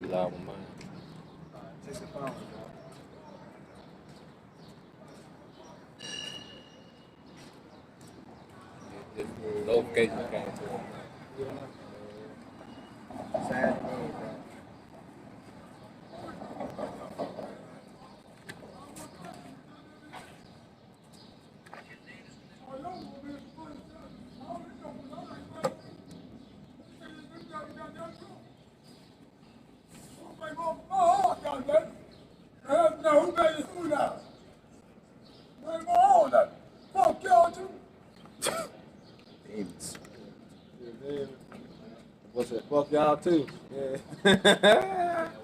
Live on mine. Take the phone, Just notification came through. Saturday, Demons. yeah, man. What's it? Fuck y'all too. Yeah.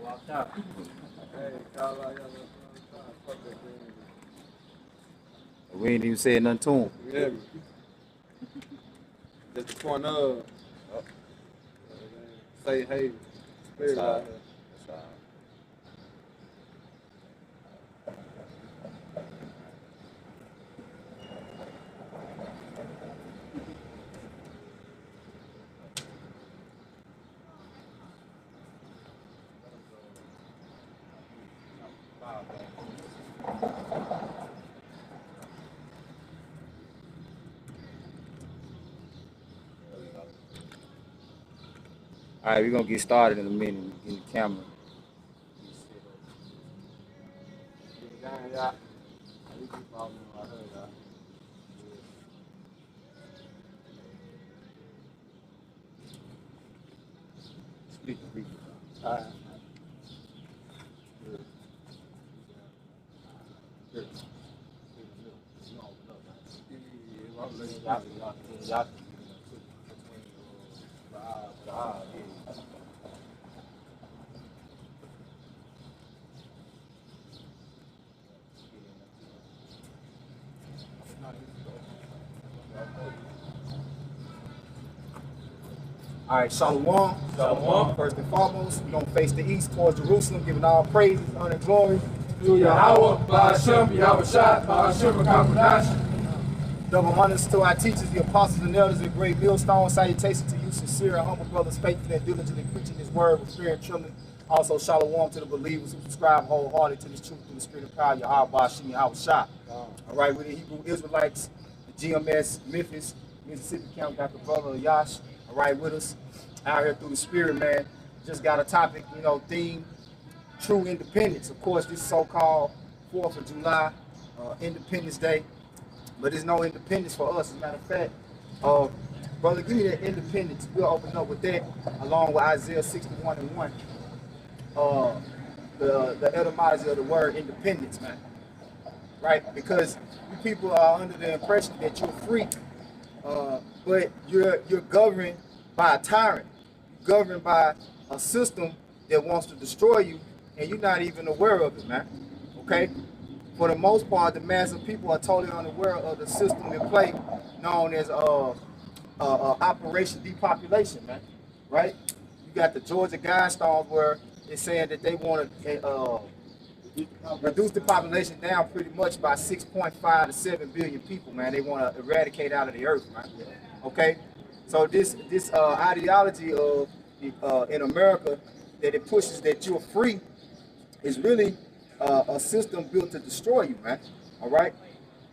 Walked out. Hey, call out y'all. Fuck that thing. We ain't even said nothing to him. You hear me? Just the point of say hey, spirit out here. That's all right. All right, we're gonna get started in a minute. In the camera. Get it down, y'all. You keep following me, I heard y'all. Split the video. All right. Good. Good. Yeah, I'm letting y'all. All right, Shalom. Shalom. First and foremost, we're going to face the east towards Jerusalem, giving all praises, honor, and glory. To Yahweh, Ba'ashem, Yahweh Shah, Ba'ashem, Kakwadash. Double honors to our teachers, the apostles and elders of Great Millstone. Salutations to you, sincere and humble brothers, faithfully and diligently preaching His word with fear and trembling. Also, shalom to the believers who subscribe wholeheartedly to this truth through the spirit and power of Yahweh, Ba'ashem, Yahweh Shah. All right, with the Hebrew Israelites, the GMS, Memphis, Mississippi Camp, got the brother Yash, all right, with us out here through the spirit, man. Just got a topic, theme, true independence. Of course, this so-called 4th of July, Independence Day. But there's no independence for us. As a matter of fact, brother, give me that independence. We'll open up with that, along with Isaiah 61 and 1. The etymology of the word independence, man. Right? Because you people are under the impression that you're free, but you're governed by a tyrant. You're governed by a system that wants to destroy you, and you're not even aware of it, man. Okay? For the most part, the mass of people are totally unaware of the system in play known as Operation Depopulation, man. Right? You got the Georgia Guidestones where it's saying that they want to reduce the population down pretty much by 6.5 to 7 billion people, man. They want to eradicate out of the earth, man. Okay? So this ideology of in America that it pushes that you're free is really a system built to destroy you, man. All right?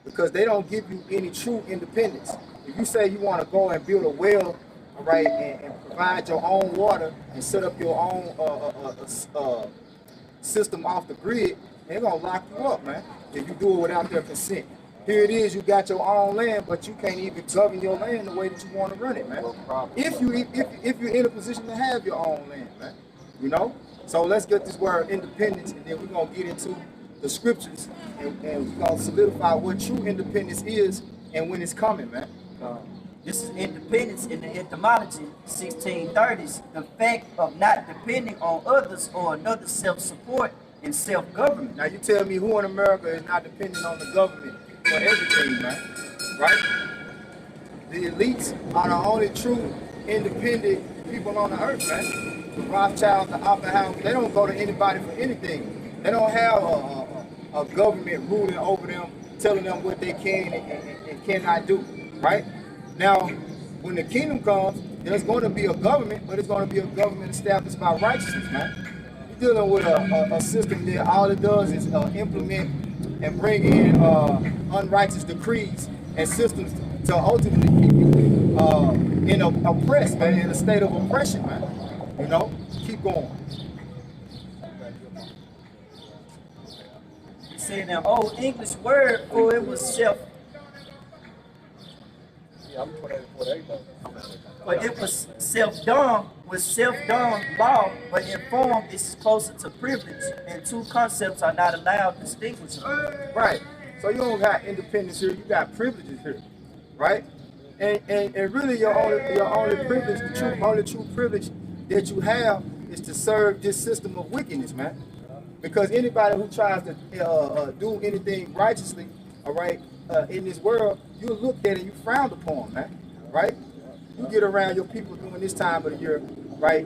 Because they don't give you any true independence. If you say you want to go and build a well, all right, and provide your own water and set up your own system off the grid, they're going to lock you up, man, if you do it without their consent. Here it is, you got your own land, but you can't even govern your land the way that you want to run it, man. If you're in a position to have your own land, man, So let's get this word independence, and then we're gonna get into the scriptures, and we're gonna solidify what true independence is and when it's coming, man. This is independence in the etymology, 1630s, the fact of not depending on others or another self-support and self-government. Now you tell me who in America is not dependent on the government for everything, man, right? The elites are the only true independent people on the earth, man. The Rothschilds, the Oppenheimers, they don't go to anybody for anything. They don't have a government ruling over them, telling them what they can and cannot do, right? Now, when the kingdom comes, there's going to be a government, but it's going to be a government established by righteousness, man. dealing with a system that all it does is implement and bring in unrighteous decrees and systems to ultimately keep you in a oppressed, man, in a state of oppression, man. You know, keep going. Saying an old English word for it was self, Yeah, I'm put that for everybody. but it was self-dom, with self-dom law, but in form it's closer to privilege, and two concepts are not allowed distinguishable. Right. So you don't got independence here, you got privileges here, right? And really your only privilege, only true privilege that you have is to serve this system of wickedness, man. Because anybody who tries to do anything righteously, all right, in this world, you looked at and you frowned upon, man, right? You get around your people during this time of the year, right?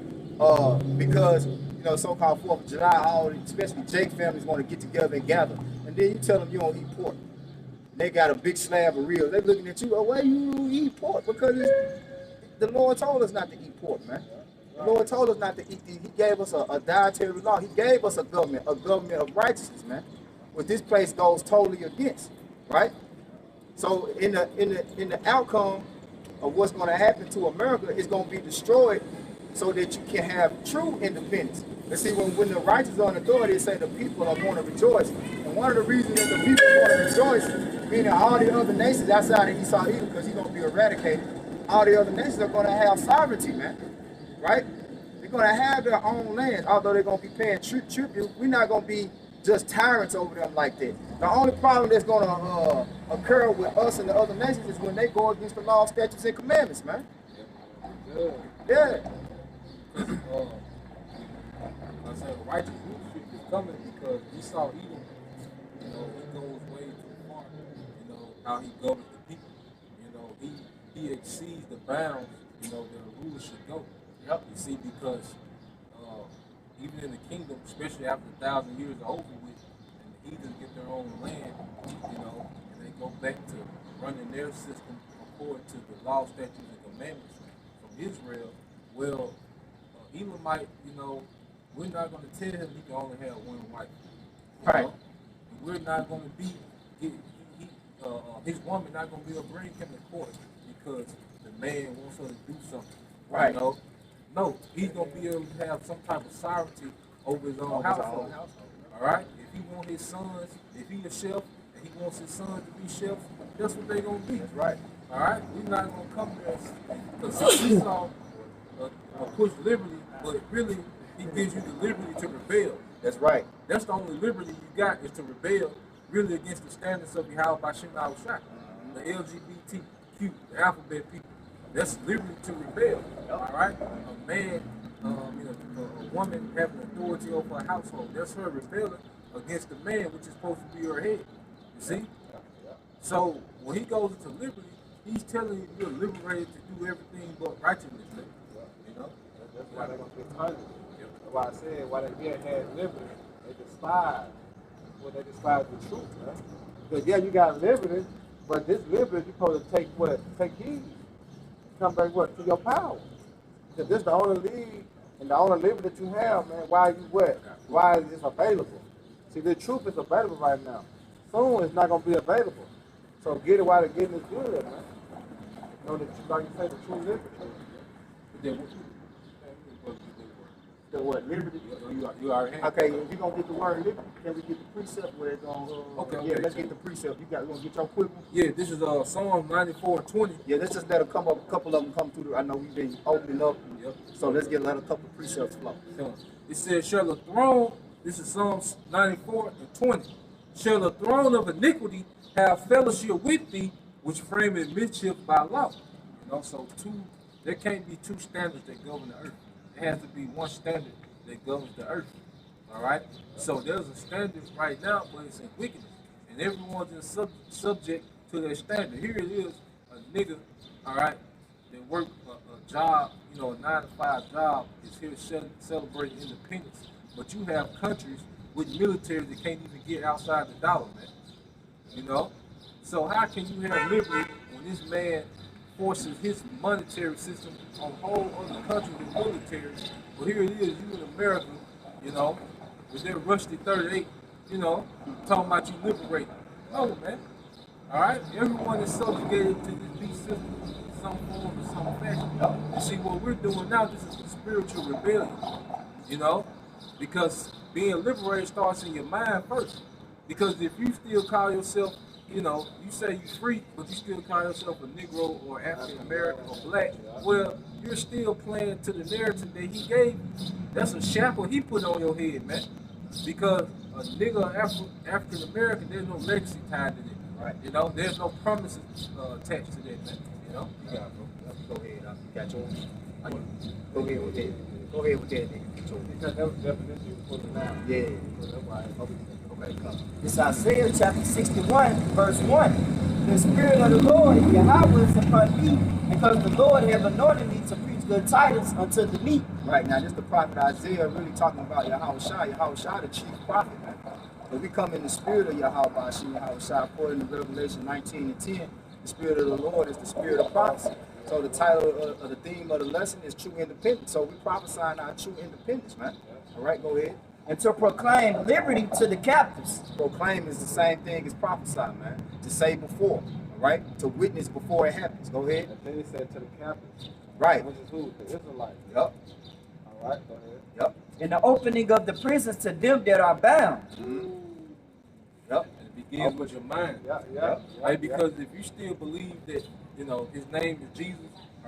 Because you know, so-called 4th of July, all especially Jake families want to get together and gather, and then you tell them you don't eat pork. They got a big slab of ribs. They looking at you, oh, why you eat pork? Because the Lord told us not to eat pork, man. The Lord told us not to eat these. He gave us a dietary law. He gave us a government of righteousness, man. What this place goes totally against, right? So in the outcome of what's going to happen to America is going to be destroyed so that you can have true independence. And see, when the righteous are in authority, they say the people are going to rejoice. And one of the reasons that the people are going to rejoice, meaning all the other nations outside of Esau Edom, because he's going to be eradicated, all the other nations are going to have sovereignty, man. Right? They're going to have their own land, although they're going to be paying tribute. We're not going to be just tyrants over them like that. The only problem that's going to occur with us and the other nations is when they go against the law, statutes, and commandments, man. Yeah. Like I said, righteous leadership is coming because we saw Edom, you know, he goes way too far, you know, how he governs the people. You know, he exceeds the bounds, you know, that a ruler should go. Yep. You see, because even in the kingdom, especially after 1,000 years are over with, and the heathens get their own land, you know, and they go back to running their system according to the law, statutes, and commandments from Israel, well, Elamite, you know, we're not going to tell him he can only have one wife. Right. We're not going to be, his woman not going to be able to bring him to court because the man wants her to do something. Right. You know? No, he's going to be able to have some type of sovereignty over his own household. All right? If he wants his sons, if he's a chef, and he wants his sons to be chefs, that's what they're going to be. That's right. All right? We're not going to come there because Esau push liberty, but really, he gives you the liberty to rebel. That's right. That's the only liberty you got is to rebel really against the standards of Yahweh Bashim Al-Shah, the LGBTQ, the alphabet people. That's liberty to rebel. All right? A man, a woman having authority over a household, that's her rebelling against the man, which is supposed to be her head. You see? So when he goes into liberty, he's telling you you're liberated to do everything but righteousness. You know? That's why they're going to get punished. That's why I said, why they get had liberty, they despise. Well, they despise the truth, right? Because, yeah, you got liberty, but this liberty, you're supposed to take what? Take heed. Come back, what? To your power. Because this is the only lead and the only liberty that you have, man. Why are you what? Why is this available? See, the truth is available right now. Soon it's not going to be available. So get it while the getting is good, man. You know, like you say, the true liberty. The what? Liberty? You already have. Okay, if you're going to get the word liberty, can we get the precept where it's on? Okay. Yeah, let's get the precept. You going to get your quick one? Yeah, this is Psalm 94:20. Yeah, let's just let a couple of them come through. I know we've been opening up. Yep. So let's let a couple of precepts flow. It says, shall the throne, this is Psalms 94:20. Shall the throne of iniquity have fellowship with thee, which frameth mischief by law? You know, so there can't be two standards that govern the earth. There has to be one standard that governs the earth. All right? So there's a standard right now, but it's in wickedness. And everyone's subject to that standard. Here it is, a nigga, all right, that work a job, you know, a 9-to-5 job, is here celebrating independence. But you have countries with military that can't even get outside the dollar, man. You know? So how can you have liberty when this man forces his monetary system on whole other countries with military? But here it is, you in America, you know, with their rusty 38, you know, talking about you liberating. No, man. All right? Everyone is subjugated to this beast system in some form or some fashion. You see, what we're doing now, this is a spiritual rebellion, you know, because being liberated starts in your mind first. Because if you still call yourself, you know, you say you're free, but you still call yourself a Negro or African American or black, well, you're still playing to the narrative that he gave you. That's a shackle he put on your head, man. Because a nigga African American, there's no legacy tied to it. Right. You know, there's no promises attached to that, man. You know? You got it, bro. Go ahead. You got yours. Go ahead with that. Go ahead with that, nigga. Get yours. Because that was the definition you put it down. Yeah. So that's why Okay, come. It's Isaiah chapter 61, verse 1. The Spirit of the Lord, Yahweh, is upon me, because the Lord has anointed me to preach good tidings unto the meek. Right now, this the prophet Isaiah really talking about Yahweh Shai, the chief prophet, man. But we come in the spirit of Yahweh Shai, according to Revelation 19 and 10. The spirit of the Lord is the spirit of prophecy. So the title of the theme of the lesson is true independence. So we prophesying our true independence, man. All right, go ahead. And to proclaim liberty to the captives. Proclaim is the same thing as prophesy, man. To say before, all right? To witness before it happens. Go ahead. And then he said to the captives. Right. Which is who? The Israelites. Yep. All right, go ahead. Yep. And the opening of the prisons to them that are bound. Yep. And it begins with your mind. Yeah. Right? Because if you still believe that, you know, his name is Jesus,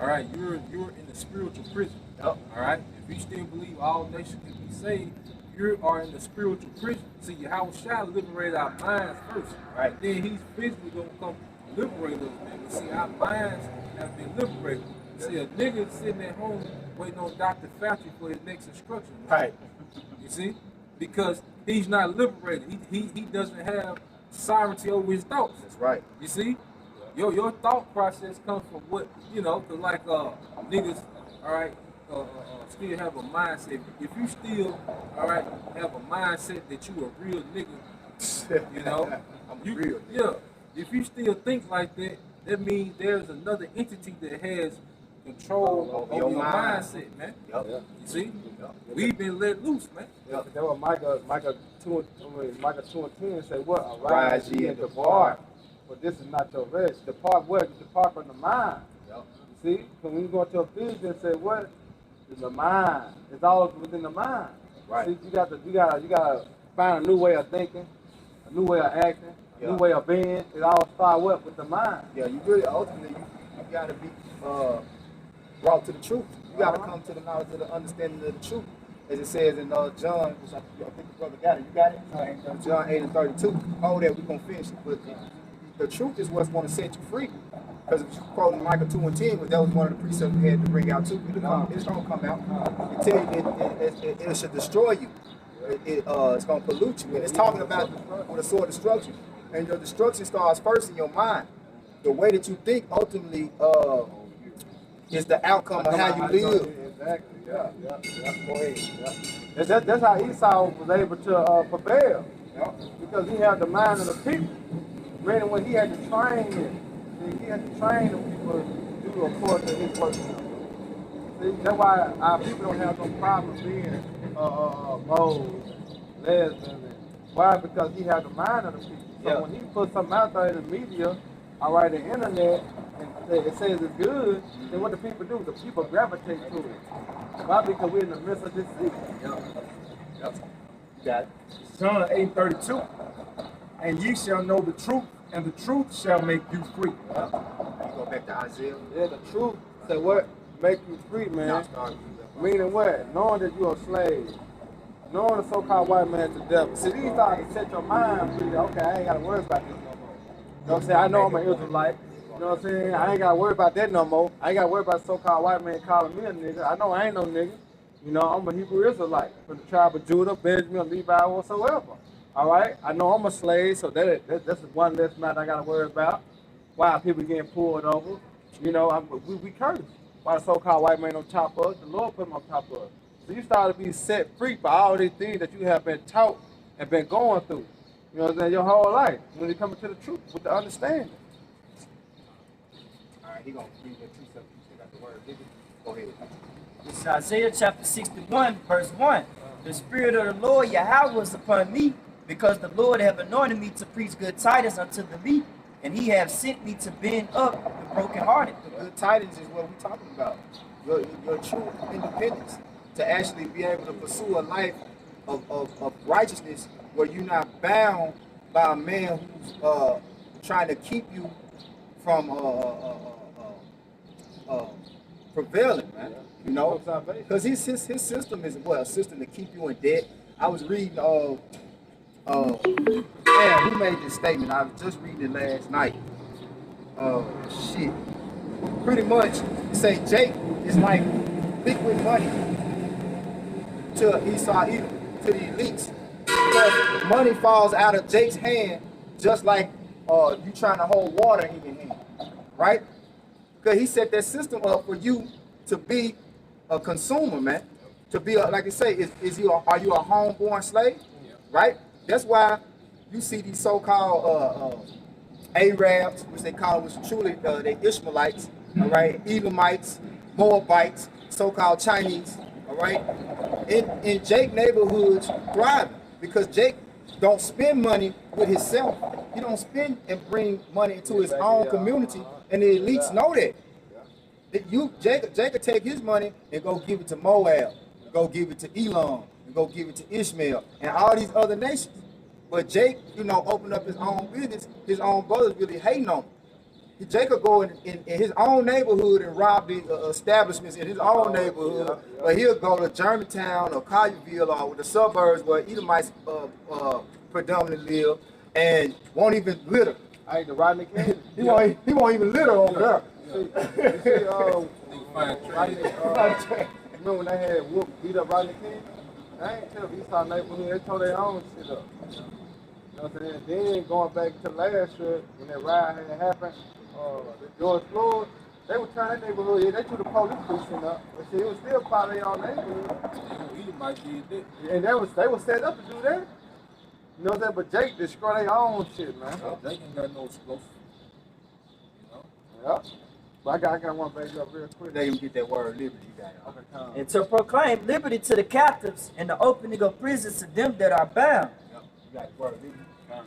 all right, you're in the spiritual prison. Yep. All right? If you still believe all nations can be saved, you are in the spiritual prison. See, Yahweh Shai liberated our minds first. Right. Then he's physically going to come liberate us, man. But see, our minds have been liberated. See, a nigga sitting at home waiting on Dr. Fauci for his next instruction. Right. You see? Because he's not liberated. He doesn't have sovereignty over his thoughts. That's right. You see? Your thought process comes from what, you know, cause like niggas, all right, still have a mindset. If you still, all right, have a mindset that you a real nigga, you know, I'm real. Yeah. If you still think like that, that means there's another entity that has control over your mindset, man. Yep. You see? We've been let loose, man. Yeah, that was Micah 2 and 10 say what? Arise Arise ye ye and and depart. But this is not your rest. Depart what? You depart from the mind. Yep. You see? So when you go into a vision and say what? It's the mind. It's all within the mind. Right. See, you gotta find a new way of thinking, a new way of acting, a new way of being. It all starts what? With the mind. Yeah, you really ultimately you gotta be brought to the truth. You gotta come to the knowledge of the understanding of the truth. As it says in John, which I think the brother got it. You got it? John 8 and 32. Hold that, we're gonna finish it. But the truth is what's gonna set you free. Because if you quote Micah 2 and 10, that was one of the precepts we had to bring out too. It's gonna come out. It tell you it should destroy you. It's gonna pollute you. And it's talking about with a sword of destruction. And your destruction starts first in your mind. The way that you think ultimately is the outcome of how you live. Exactly. Yeah. Go ahead. Yeah. That's how Esau was able to prevail. Yeah. Because he had the mind of the people. Meaning when he had to train them. He had to train the people to do according to his work. See, that's why our people don't have no problem being moles, lesbians. Why? Because he had the mind of the people. So when he put something out there in the media, all right, the internet, and it says it's good, then what the people do? The people gravitate to it. Why? Because we're in the midst of this city. You got it. John 8:32. And ye shall know the truth, and the truth shall make you free. You go back to Isaiah. Yeah, the truth. Say what? Make you free, man. Now start. Meaning what? Knowing that you're a slave. Knowing the so-called white man to death. See, these thoughts set your mind free. Okay, I ain't got to worry about this no more. You know what I'm saying? I know I'm an Israelite. You know what I'm saying? I ain't got to worry about that no more. I ain't got to worry about so-called white man calling me a nigga. I know I ain't no nigga. You know, I'm a Hebrew Israelite. From the tribe of Judah, Benjamin, Levi, whatsoever. All right? I know I'm a slave, so that's one less matter I got to worry about. Why people getting pulled over. You know, we curse. Why the so-called white man on top of us, the Lord put him on top of us. So you start to be set free by all these things that you have been taught and been going through. You know what I'm saying? Your whole life. When you come to the truth with the understanding. All right, he gonna read that two something. Got the word. Go ahead. It's Isaiah chapter 61, verse 1. The Spirit of the Lord Yahweh is upon me, because the Lord have anointed me to preach good tidings unto the meek, and he have sent me to bend up the brokenhearted. The good tidings is what we're talking about. Your true independence to actually be able to pursue a life of righteousness where you're not bound by a man who's trying to keep you from prevailing, man. You know, because his system is a system to keep you in debt. I was reading man, who made this statement? I was just reading it last night. Shit. Pretty much, it say Jake is like liquid money to Esau Edom, to the elites. Because money falls out of Jake's hand just like you trying to hold water in your hand, right? Because he set that system up for you to be a consumer, man. To be like I say, are you a homeborn slave, right? That's why you see these so-called Arabs, which they call, which truly they Ishmaelites, all right, Edomites, Moabites, so-called Chinese, all right, in Jake neighborhoods thriving because Jake don't spend money with himself. He don't spend and bring money into his own community, and the elites know that. Jake could take his money and go give it to Moab, go give it to Elam, and go give it to Ishmael, and all these other nations. But Jake, you know, opened up his own business. His own brothers really hating on him. Jake could go in his own neighborhood and rob the establishments in his own neighborhood, but he'll go to Germantown or Collierville or the suburbs where Edomites predominantly live and won't even litter. I ain't the Rodney King. He won't even litter over there. Remember when they had beat up Rodney King? I ain't tell you, Eastside neighborhood, they tore their own shit up. You know what I'm saying? Then going back to last year, when that riot had happened, the George Floyd, they were trying that neighborhood, they threw the police precinct up, but see, it was still part of their own neighborhood. And they was set up to do that. You know what I'm saying? But Jake destroyed their own shit, man. Jake ain't got no explosive. You know? Yeah. But I got one back up real quick. They can get that word liberty, you got it. And to proclaim liberty to the captives and the opening of prisons to them that are bound. Yep. You got the word liberty.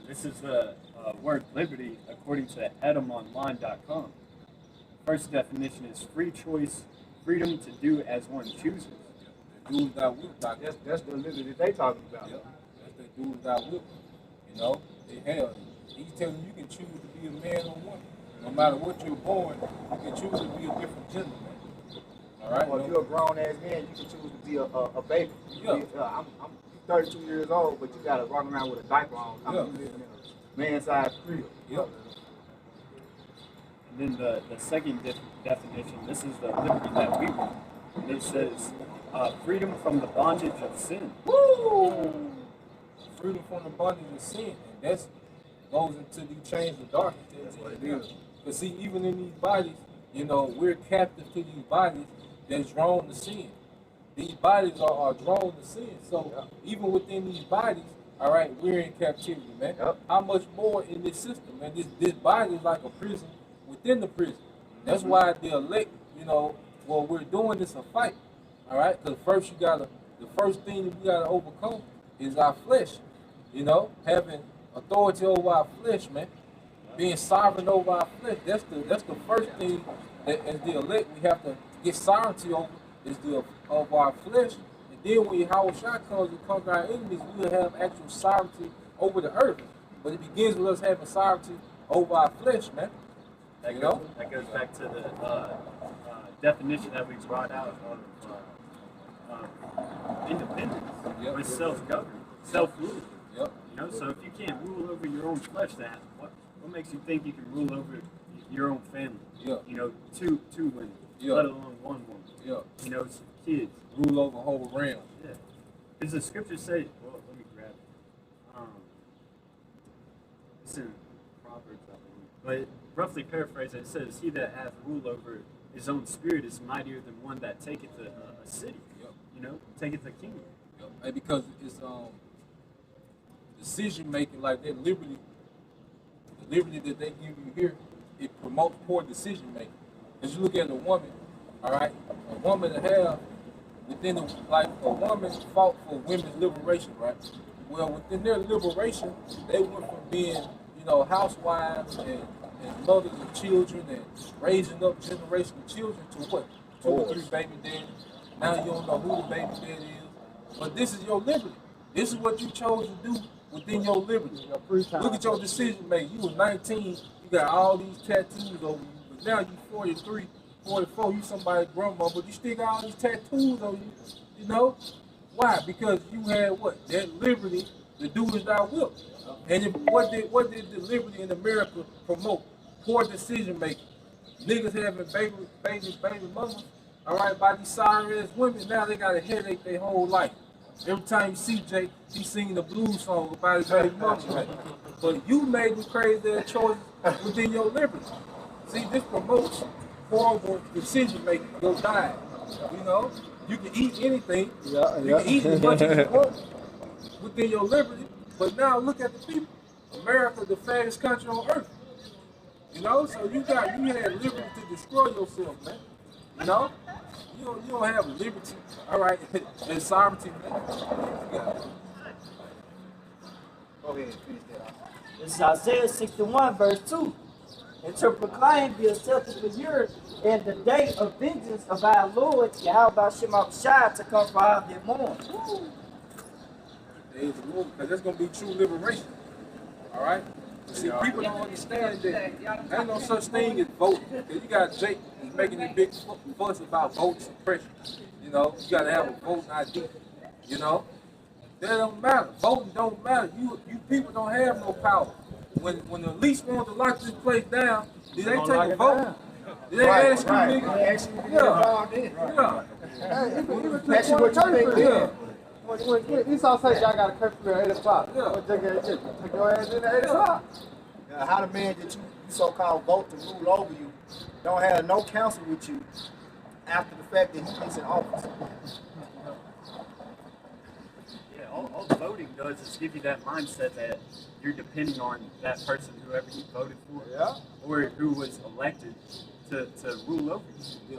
This is the word liberty according to edomonline.com. First definition is free choice, freedom to do as one chooses. Do as thou wilt. That's the liberty they talking about. Yep. That's the do as thou wilt. You know, they hell. He's telling you can choose to be a man or woman. No matter what you're born, you can choose to be a different gender, man. All right. Well, if you're a grown ass man, you can choose to be a baby. Yeah. I'm 32 years old, but you gotta run around with a diaper on. You living in a man-sized crib. Yep. And then the second definition, this is the liberty that we want. And it says freedom from the bondage of sin. Woo! Freedom from the bondage of sin. And that goes into the chains of darkness. That's what it is. Because see, even in these bodies, you know, we're captive to these bodies that's drawn to sin. These bodies are drawn to sin. So even within these bodies, all right, we're in captivity, man. How much more in this system, man? This body is like a prison within the prison. That's why the elect, you know, what we're doing is a fight, all right? Because the first thing that we got to overcome is our flesh, you know, having authority over our flesh, man. Being sovereign over our flesh. That's the first thing that as the elect we have to get sovereignty over is of our flesh. And then when Yahweh Shai comes and conquer our enemies, we'll have actual sovereignty over the earth. But it begins with us having sovereignty over our flesh, man. That goes back to the definition that we brought out of independence, or self-government, self-rule. Yep. You know, so if you can't rule over your own flesh, then what makes you think you can rule over your own family? Yeah. You know, two women, let alone one woman. Yeah. You know, some kids. Rule over a whole realm. Yeah. Does the scripture say? Well, let me grab it. It's in Proverbs, I believe. But roughly paraphrase, it says, "He that hath rule over his own spirit is mightier than one that taketh a city." Yep. You know, taketh a kingdom. Yep. And because it's decision making like that, liberty, the liberty that they give you here, it promotes poor decision making. As you look at a woman, all right, a woman to have within like a woman fought for women's liberation, right? Well, within their liberation, they went from being, housewives and mothers of children and raising up generation of children to what? 2 or 3 baby daddies. Now you don't know who the baby daddy is. But this is your liberty. This is what you chose to do within your liberty. Look at your decision making. You was 19, you got all these tattoos over you, but now you 43, 44, you somebody's grandma, but you still got all these tattoos on you, Why? Because you had what? That liberty to do as thou wilt. And what did the liberty in America promote? Poor decision making. Niggas having baby mamas, all right, by these sorry ass women. Now they got a headache their whole life. Every time you see Jay, he's singing the blues song about his baby mama, right? But you made the crazy ass choices within your liberty. See, this promotes horrible decision making, your diet. You can eat anything. You can eat as much as you want within your liberty. But now look at the people. America, the fattest country on earth. So you had liberty to destroy yourself, man. You don't have liberty, all right, and sovereignty, man. Go ahead, finish that off. This is Isaiah 61, verse 2. And to proclaim the acceptable year and the day of vengeance of our Lord, Yahweh Shemashah, to come for our their mourn. Days of Lord, because that's going to be true liberation, all right? See, people don't understand that ain't no such thing as voting. You got Jake who's making a big fuss about voter suppression. You got to have a voting ID. That don't matter. Voting don't matter. You people don't have no power. When the least want to lock this place down, did they take a vote? Did they ask you niggas? Yeah. Ask you what you think. Yeah. When Esau said y'all got a curfew at 8 o'clock. Yeah. Take your ass in at 8 o'clock. How the man that you so-called vote to rule over you don't have no counsel with you after the fact that he gets in office? Yeah, all the voting does is give you that mindset that you're depending on that person, whoever you voted for, or who was elected to rule over you.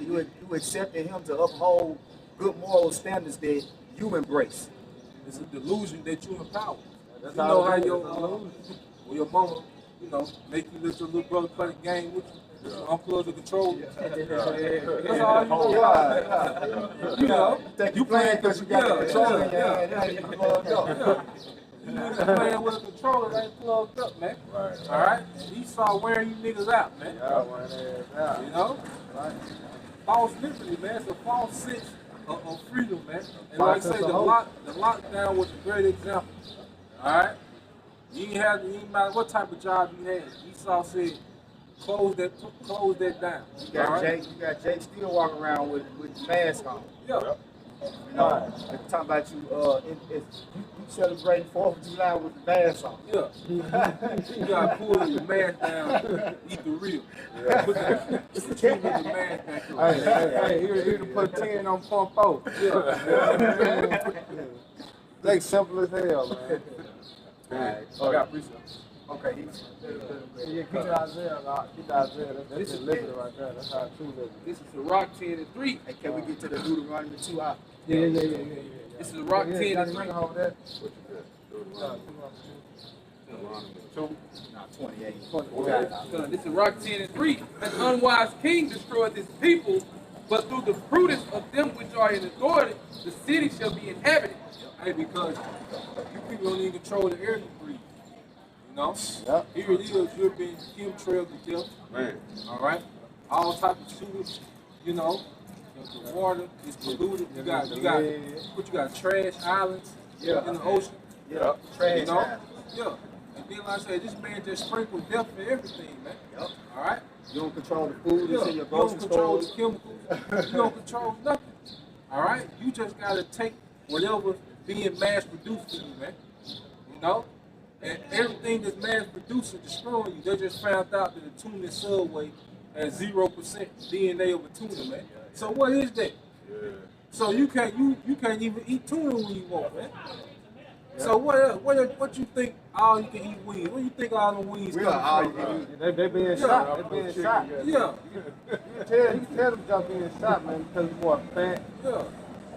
You accepting him to uphold good moral standards that you embrace. It's a delusion that you empower. That's how your mama, make you let your little brother play the game with you. Unplug the controller. That's all you know. You playing because you got the controller in your hand, you plugged up. You niggas playing with a controller that ain't plugged up, man. Alright? Esau wearing you niggas out, man. False liberty, man. It's a false sense of freedom, man. And like I say, the lockdown was a great example. Alright? You didn't matter what type of job you had. Esau said, close that down. You got Jake still walking around with the mask on. Yeah. They're talking about you celebrating 4th of July with the mask on. Yeah. You gotta pull the mask down, eat the real. Put the mask back on. Hey, here to put 10 on pump 4. Yeah. Like simple as hell, man. Alright. I got precepts. Okay. Yeah, keep the Isaiah. Keep the Isaiah. That's the liberty right there. That's how true liberty. This is the Rock 10 and 3. Hey, can we get to the Deuteronomy 2 out? Yeah. This is the Rock 10 and 3. Hold that. 28. This is Rock 10 and 3. An unwise king destroyed his people, but through the prudence of them which are in authority, the city shall be inhabited. Hey, because you people don't even control the air you breathe. Here it is, you're being chemtrailed to death. Man. All right? All types of sewage, the water is polluted. You got trash islands in the ocean. Yeah. Trash islands. Yeah. And then like I said, this man just sprinkled death for everything, man. Yep. All right? You don't control the food that's in your grocery stores. You don't control the chemicals. You don't control nothing. All right? You just got to take whatever's being mass produced to you, man. And everything that's mass produced is destroying you. They just found out that the tuna Subway has 0% DNA of a tuna, man. So what is that? Yeah. So you can't even eat tuna when you want, man. So what you think all you can eat wings? What do you think all the wings We are all you come can from? eat. They being shot. They being shot. Yeah, You can tell them just being shot, man, because it's more fat yeah,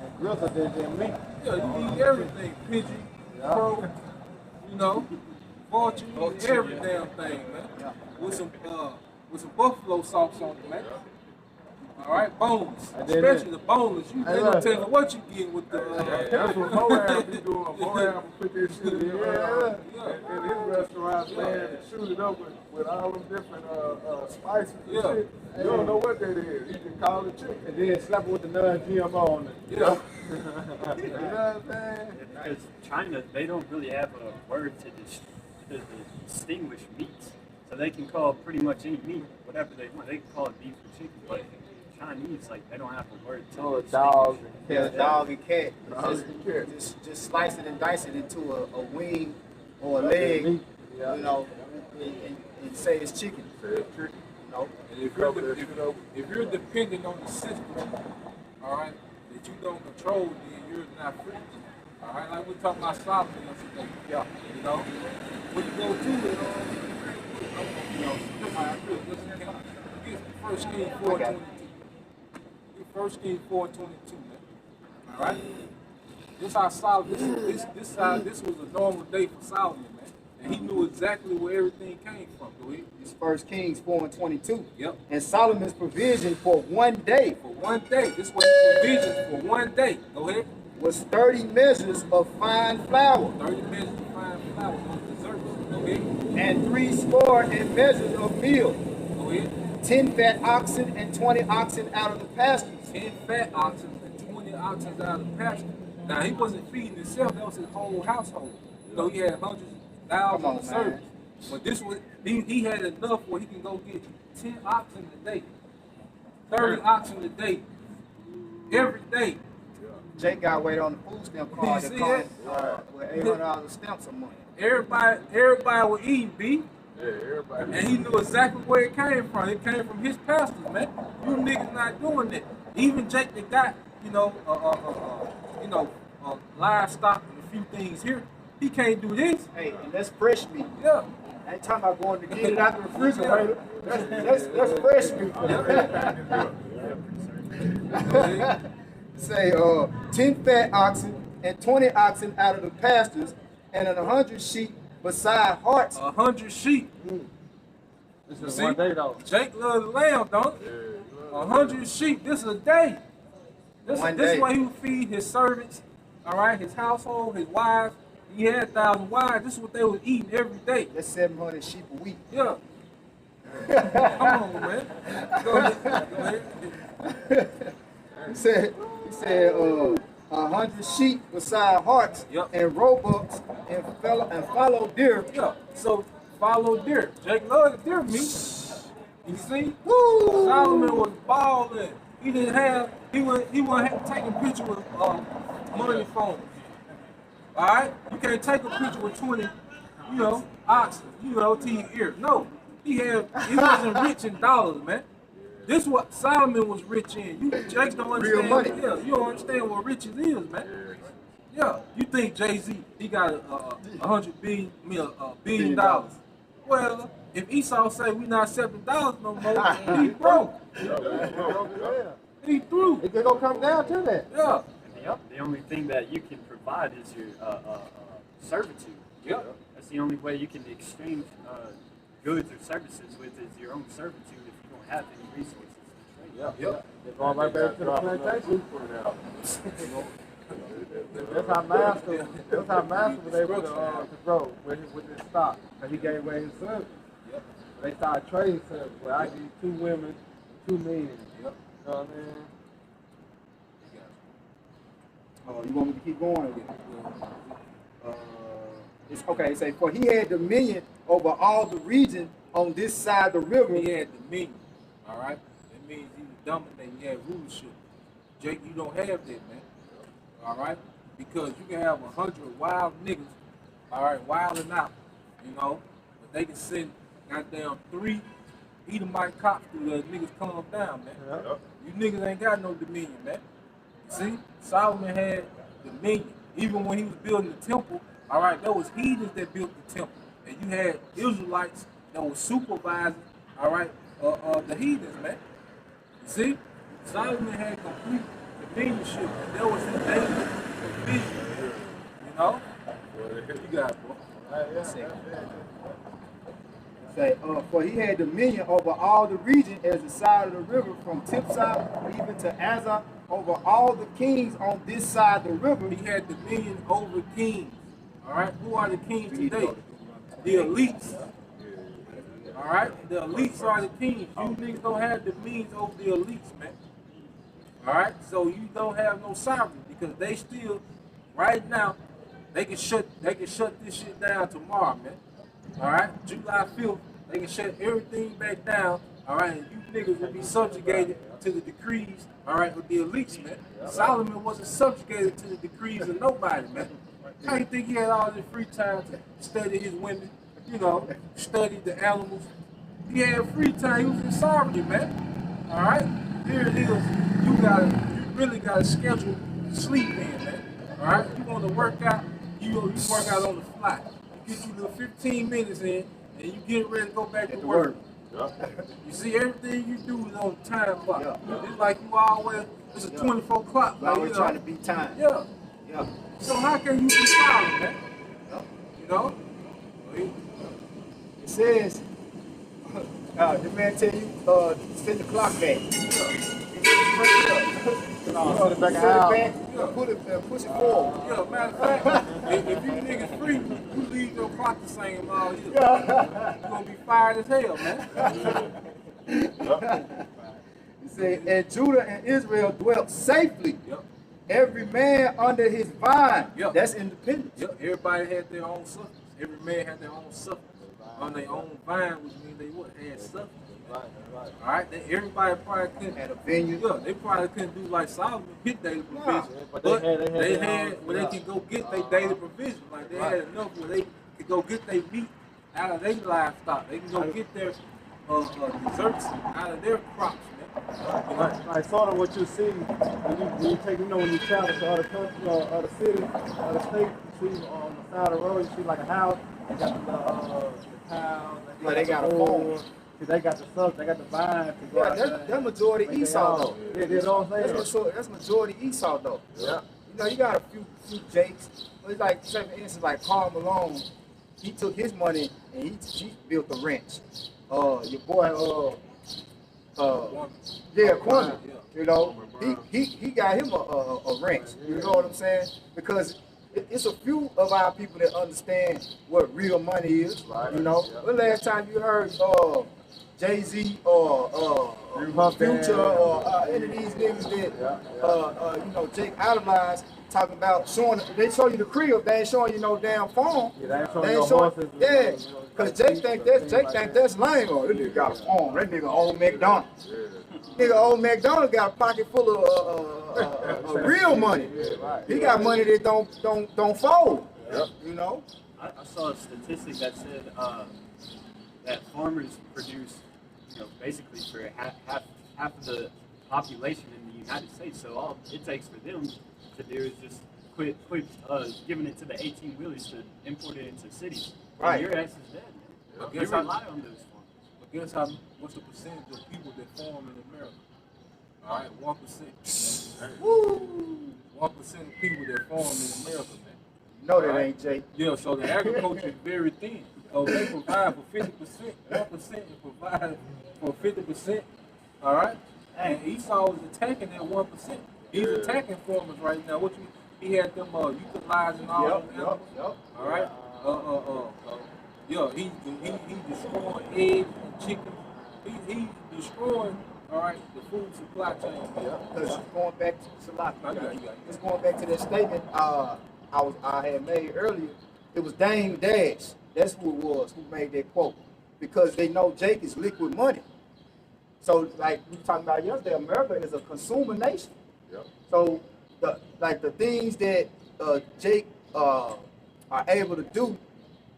and grosser than meat. yeah. You eat everything, pigeon, Yeah. crow, you know, vulture, you eat every damn thing, man. Yeah. With some buffalo sauce on it, man. All right, bones, And then especially the boneless. You Hey, they gonna look. tell you what you get with the. That's what Moab be doing. Moab will put this shit in, in his restaurant, man, and shoot it up with all them different spices and Yeah. shit. You don't know what that is. You can call it chicken. And then slap it with the non-GMO on it. Yeah. You know what I'm saying? Because China, they don't really have a word to distinguish meats. So they can call pretty much any meat whatever they want. They can call it beef or chicken, but Chinese, like, they don't have a word to Oh, a distinguish. dog. Yeah, dog and cat. Dog Just, and cat. just slice it and dice it into a wing or a leg, Meat. Yeah. you know, and say it's chicken. You know, And if you're dependent on the system, all right, that you don't control, then you're not free. All right, like we talked about Solomon yesterday. yeah. You know, when you go to it, you know, get First King 4:22. Get First King 4:22, man. All right. This how Solomon. This was a normal day for Solomon, man, and he knew exactly where everything came from. Go ahead. It's 1 Kings 4:22. Yep. And Solomon's provision for one day For one day. This was the provisions for one day. Go ahead. was 30 measures of fine flour 30 minutes to find flour on desserts. Go ahead. and 60 measures of meal, Go ahead. 10 fat oxen and 20 oxen out of the pastures. 10 fat oxen and 20 oxen out of the pasture. Now, he wasn't feeding himself, that was his whole household. You know, he had hundreds, Come on, thousands of servants. But this was, he had enough where he can go get 10 oxen a day, 30 oxen a day, every day. Jake got weight on the food stamp card You that see comes that? with $800 stamps a month. Everybody was eating beef. Yeah, everybody. And he knew exactly where it came from. It came from his pastors, man. You niggas not doing that. Even Jake that got, livestock and a few things here, he can't do this. Hey, and that's fresh meat. Yeah. I ain't talking about going to get it out the refrigerator. That's fresh meat. Say 10 fat oxen and 20 oxen out of the pastures and 100 sheep beside hearts. 100 sheep. This is See? one day, though. Jake loves the lamb, don't he? 100 sheep. This is a day. This One is day. why he would feed his servants, all right, his household, his wives. He had 1,000 wives. This is what they was eating every day. That's 700 sheep a week. Yeah. Come on, man. Go ahead. He said 100 sheep beside hearts Yep. and roebucks and fallow deer. Yeah. So follow deer. Jake loved deer meat. You see? Woo! Solomon was balling. He didn't have. He wasn't taking pictures with money phones. All right. You can't take a picture with 20, oxen, to your ear. No. He wasn't rich in dollars, man. This what Solomon was rich in. Jake don't understand. Real money. Yeah, you don't understand what riches is, man. Yeah, you think Jay-Z, he got $100 billion dollars. Well, if Esau say we not accepting dollars no more, he broke. He through. It gonna come down to that. Yeah. The only thing that you can provide is your servitude. Yep. That's the only way you can exchange goods or services with is your own servitude if you don't have any resources to trade. Yep. They're going right back to the plantation. That's how master was able to grow with his stock. Because he gave away his son. Yep. They started trading sons. Well, I give you 2 women, 2 men. Yep. You know what I mean? Oh, you want me to keep going? It's okay. It say, for he had dominion over all the region on this side of the river. He had dominion. All right. That means he was dominating. He had rulership. Jake, you don't have that, man. All right. Because you can have 100 wild niggas. All right, wilding out. But they can send goddamn 3 Edomite cops through the niggas calm down, man. Yeah. You niggas ain't got no dominion, man. See, Solomon had dominion. Even when he was building the temple, All right, there was heathens that built the temple, and you had Israelites that were supervising. All right, the heathens, man. You see, Solomon had complete dominionship, and there was his daily provision. You know, you got it, bro. Say, for he had dominion over all the region as the side of the river from Tipsah even to Azar, over all the kings on this side of the river. He had dominion over kings. All right, who are the kings today? The elites. All right, the elites are the kings. You niggas don't have dominion over the elites, man. All right, so you don't have no sovereignty because they still, right now, they can shut this shit down tomorrow, man. All right, July 5th, they can shut everything back down. All right, and you niggas will be subjugated to the decrees. All right, with the elites, man. Solomon wasn't subjugated to the decrees of nobody, man. How you think he had all this free time to study his women? You know, study the animals. He had free time. He was in sovereignty, man. All right, here it is. You really gotta schedule sleep in, man. All right, you want to work out, you work out on the fly. You get you little 15 minutes in, and you get ready to go back to work. You see, everything you do is on the time clock. It's like you always, it's a 24 clock. Like, always trying to beat time. Yeah. So how can you be silent, man? You know? It says, the man tell you, send the clock back. Put it back out. Push it forward. Yeah, matter of fact, if you niggas free, you leave your clock the same all year. You're gonna be fired as hell, man. He said, and Judah and Israel dwelt safely. Yep. Every man under his vine. Yep. That's independence. Yep. Everybody had their own substance. Every man had their own substance. On their own vine, which means they what? Had substance. All right, everybody probably couldn't. At a venue. Yeah, they probably couldn't do like Solomon, hit daily provision. but But they they had where they could go get their daily provision. Like they had enough where they could go get their meat out of their livestock. They can go get their desserts out of their crops, man. Like sort of what you see when you take, when you travel to other countries or other cities, other states, you see on the side of the road, you see like a house, they got the cows, They got a farm. They got the stuff, they got the vine to go out there. That's majority Esau though. Yeah, you know what I'm saying? That's majority Esau though. Yeah. You got a few Jakes. It's like, say for instance, like Karl Malone, he took his money and he built a ranch. Your boy, Kwame, you know, he got him a ranch. You know what I'm saying? Because it's a few of our people that understand what real money is. You know, when last time you heard Jay-Z or Future or any of these niggas that Jake idolized, talking about they show you the crib, they ain't showing you no damn farm. Yeah, they ain't showing you horses. Cause Jake think that's lame. Oh, this nigga got a farm. That nigga old McDonald. Nigga old McDonald got a pocket full of real money. He got money that don't fold. You know. I saw a statistic that said that farmers produce, basically for half of the population in the United States. So all it takes for them to do is just quit giving it to the 18-wheelers to import it into cities. Right. And your ass is dead. But You guess rely on those farms. But guess what's the percentage of people that farm in America? All right, 1%. Woo! 1% of people that farm in America, man. You know that ain't Jake. Yeah, so the agriculture is very thin. So they provide for 50%, 1% is provide for 50%. All right? And Esau is attacking that 1%. He's attacking farmers right now. He had them utilizing all them animals. All right? He destroying eggs and chickens. He's destroying, all right, the food supply chain. Because going back to just going back to that statement I had made earlier, it was Dame Dash. That's who it was who made that quote. Because they know Jake is liquid money. So like we were talking about yesterday, America is a consumer nation. So the things that Jake are able to do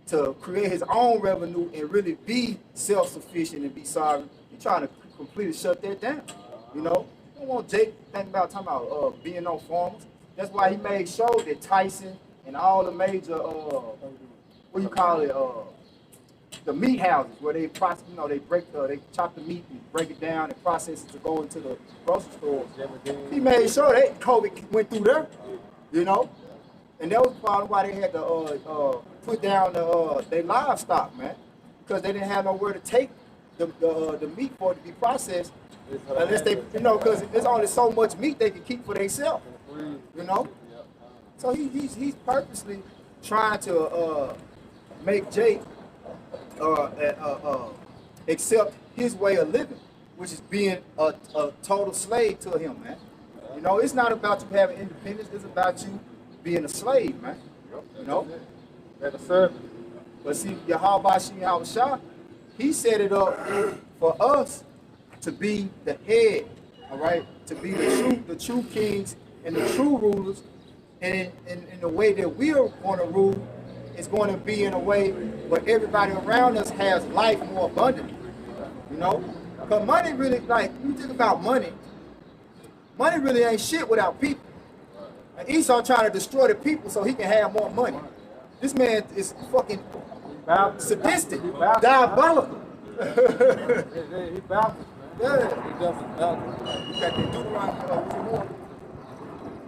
to create his own revenue and really be self-sufficient and be sovereign, he's trying to completely shut that down. You know, you don't want Jake talking about being on farmers. That's why he made sure that Tyson and all the major what you call it, the meat houses where they process, you know, they chop the meat and break it down and process it to go into the grocery stores. He made sure that COVID went through there, you know, and that was probably why they had to put down their livestock, man, because they didn't have nowhere to take the meat for it to be processed, unless they, you know, because there's only so much meat they can keep for themselves, you know. So he's purposely trying to make Jake accept his way of living, which is being a total slave to him, man. You know, it's not about you having independence, it's about you being a slave, man. You know? That a servant. But see, Yahweh Shah, he set it up for us to be the head, all right? To be the true kings and the true rulers. And in the way that we're going to rule, it's going to be in a way where everybody around us has life more abundantly. You know? Because money really, like, you think about money really ain't shit without people. And Esau trying to destroy the people so he can have more money. This man is fucking sadistic, diabolical. He backwards, man. Yeah. He doesn't backwards. You got that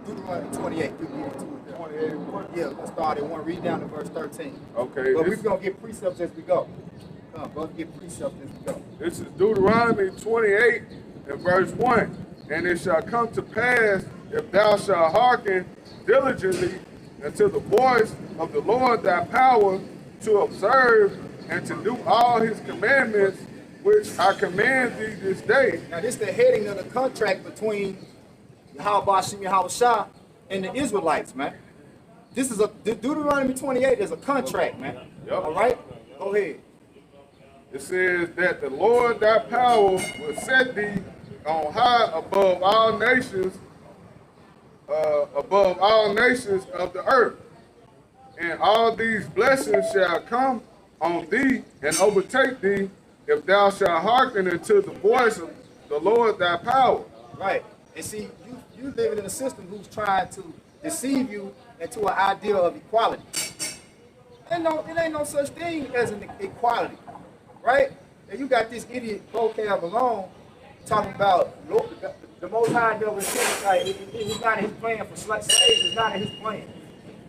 Deuteronomy 28. We can get into it there. 28. Yeah, let's start at 1. Read down to verse 13. Okay. But we're going to get precepts as we go. Come on, brother, get precepts as we go. This is Deuteronomy 28 and verse 1. And it shall come to pass, if thou shalt hearken diligently unto the voice of the Lord thy power, to observe and to do all his commandments, which I command thee this day. Now, this is the heading of the contract between Yahweh Shah and the Israelites, man. This is Deuteronomy 28 is a contract, man. Yep. All right? Go ahead. It says that the Lord thy power will set thee on high above all nations of the earth. And all these blessings shall come on thee and overtake thee if thou shalt hearken unto the voice of the Lord thy power. Right. And see, you living in a system who's trying to deceive you into an idea of equality. It ain't no such thing as an equality, right? And you got this idiot vocab alone talking about the Most High never said, like, it's not his plan for slaves. It's not his plan.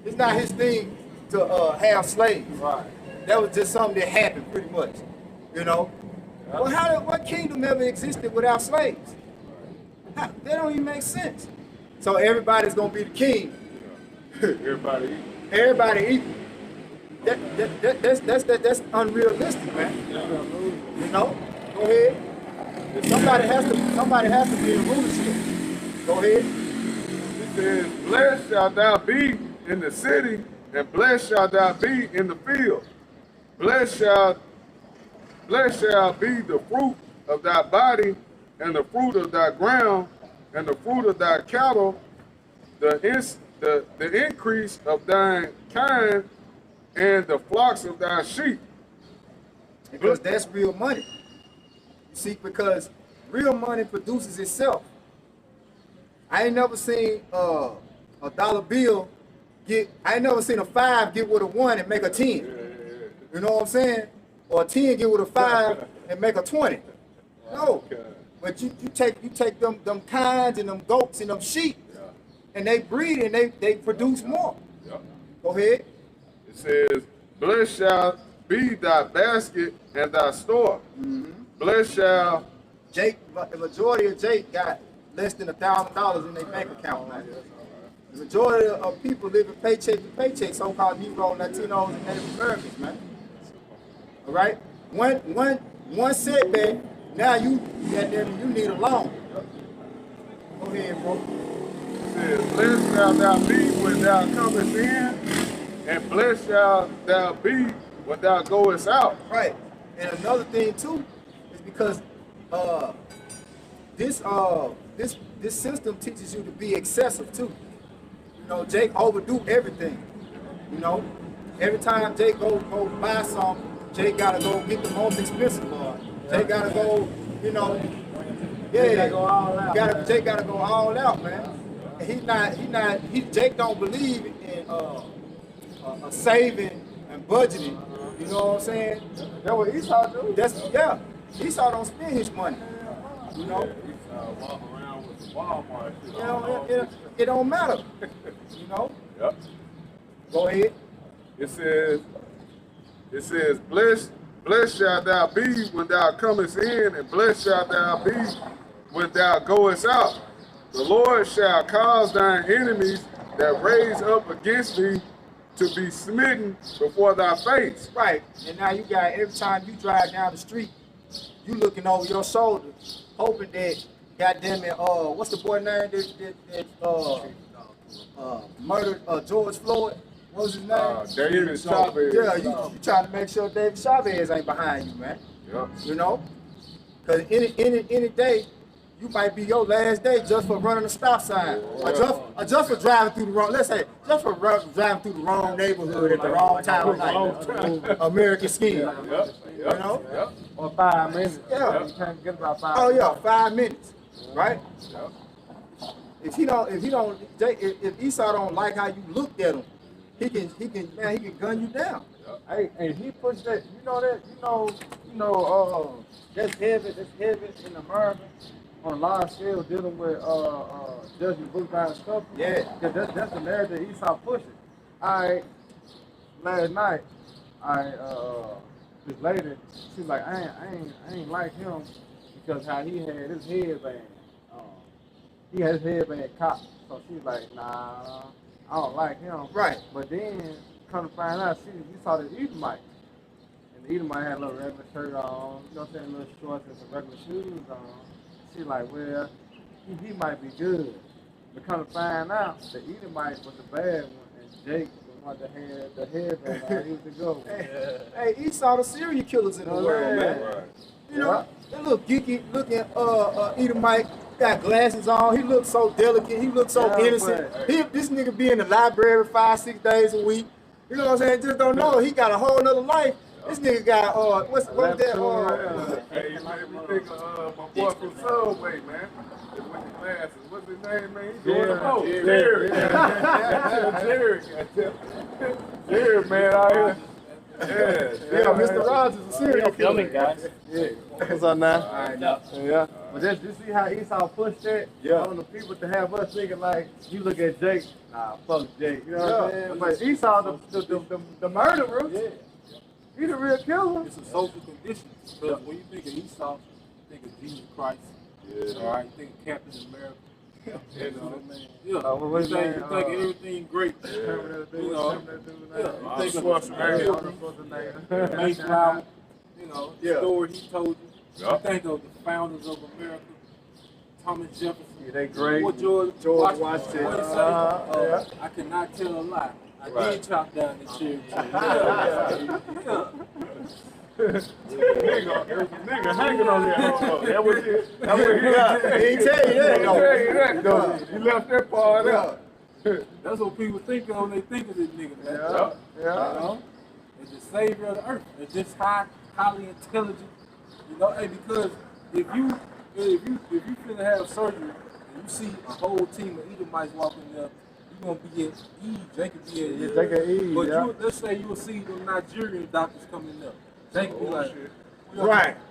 It's not his thing to have slaves. Right. That was just something that happened, pretty much. You know. Well, what kingdom ever existed without slaves? That don't even make sense. So everybody's gonna be the king. Everybody equal. Everybody equal. That's unrealistic, man. You know. Go ahead. Somebody has to be in rulership. Go ahead. It says, blessed shalt thou be in the city, and blessed shalt thou be in the field. Blessed shall be the fruit of thy body, and the fruit of thy ground, and the fruit of thy cattle, the increase of thine kind, and the flocks of thy sheep. Because that's real money. You see, because real money produces itself. I ain't never seen a dollar bill I ain't never seen a 5 get with a 1 and make a 10. You know what I'm saying? Or a 10 get with a 5 and make a 20. No. But you take them kinds and them goats and them sheep, and they breed and they produce more. Go ahead. It says, blessed shall be thy basket and thy store. Blessed shall... Jake, the majority of Jake got less than $1,000 in their bank account, man. The majority of people living paycheck to paycheck, so-called Negro, Latinos, and Native Americans, man. All right? One setback, now you need a loan. Go ahead, bro. It says, blessed shall thou be when thou comest in, and blessed shall thou be when thou goest out. Right. And another thing too is because this system teaches you to be excessive too. You know, Jake overdo everything. You know, every time Jake go buy something, Jake gotta go get the most expensive one. Jake gotta go, you know, Jake gotta go all out. Jake gotta go all out, man. And Jake don't believe in a saving and budgeting. You know what I'm saying? That's what Esau do. Yeah. Esau don't spend his money. You know? Walk around with the Walmart shit. You know, it don't matter. You know? Yep. Go ahead. It says, blessed shalt thou be when thou comest in, and blessed shalt thou be when thou goest out. The Lord shall cause thine enemies that raise up against thee to be smitten before thy face. Right. And now you got, every time you drive down the street, you looking over your shoulder, hoping that, goddamn it, what's the boy name that murdered George Floyd? What was his name? David Chavez. Yeah, you trying to make sure David Chavez ain't behind you, man. Yep. You know? Because any day, you might be your last day just for running a stop sign. Or just for driving through the wrong, let's say, just for driving through the wrong neighborhood at the wrong time of night. American scheme. Yep. You know? Yep. Or 5 minutes. Yeah. You can't get about 5 Oh minutes. yeah, 5 minutes. Right? Yep. If Esau don't like how you looked at him, he can gun you down. Hey, he pushed that. You know, that's heavy in America on a large scale dealing with judging book by his stuff. Yeah. Because that's the narrative Esau pushing. Alright, last night, this lady, she's like, I ain't like him because how he had his headband. He had his headband cocked. So she's like, nah, I don't like him. Right. But then, come to find out, you saw this Edomite. And the Edomite had a little regular shirt on, you know what I'm saying, little shorts and some regular shoes on. She's like, well, he might be good. But come to find out, the Edomite was the bad one, and Jake the one that had the headband on. He was the good one. Hey, Esau the serial killers in the world, man. Right. You know, that little geeky looking Edomite got glasses on. He looks so delicate. He looks so innocent. This nigga be in the library 5-6 days a week. You know what I'm saying? Just don't know. He got a whole nother life. This nigga got what's that? Hey, you made me think of my boy from Subway, man. With the glasses. What's his name, man? He's doing the most. Jerry. Jerry, man, out here. Yeah, Mr. Rogers is a serial killer. guys. Yeah. What's up now? Alright, Yeah. But just you see how Esau pushed that on the people to have us thinking like, you look at Jake, nah, fuck Jake. You know what I'm saying? But Esau, the murderer, he the real killer. It's a social condition. Because when you think of Esau, you think of Jesus Christ. Yeah. All right, you think of Captain America. You know what I mean? Yeah. What his you think name? of everything great. You know, you think of Mayflower, you know, the story he told you. You think of the founders of America, Thomas Jefferson. Yeah, they great. Or George Washington. What he say? I cannot tell a lie. I did chop down the cherry tree. Nigga hanging on there. That was it. That was He ain't tell you that. You left that part out. That's what people think of when they think of this nigga, man. You know? It's the savior of the earth. It's just highly intelligent. You know, hey, because if you finna have surgery and you see a whole team of Edomites walking there, you're gonna be at ease. They could be at ease. They could ease, But let's say you'll see them Nigerian doctors coming up. They could be like,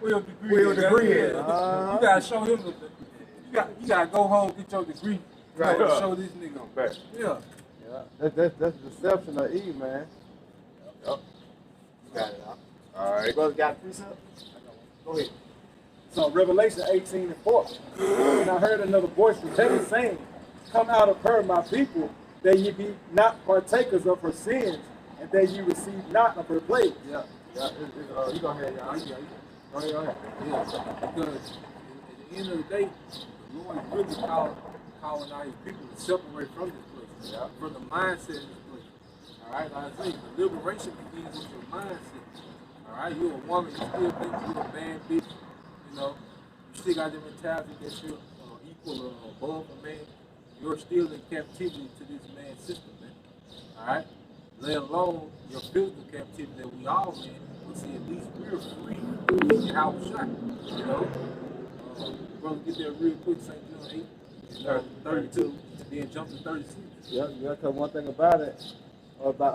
We'll degree. You gotta show him you gotta go home, get your degree. Right. Show this nigga. Right. Yeah. That's deception of Eve, man. Got it out. All right. Brother got a precept? Go ahead. So Revelation 18:4. And I heard another voice from heaven saying, come out of her, my people, that ye be not partakers of her sins, and that ye receive not of her plagues. Yeah. You go ahead, y'all. Go ahead. Yeah. Because at the end of the day, the Lord is really calling out his people to separate from this place, from the mindset of this place. All right, like I say, the liberation begins with your mindset. All right, you're a woman, you still think you're a bad bitch. You know, you still got them mentality that you're equal or above a man. You're still in captivity to this man's system, man. All right, let alone your physical captivity that we all in. But see, at least we're free to get out shot. You know, brother, get there real quick. St. John 8, 32, and then jump to 36. Yeah, because one thing about it, by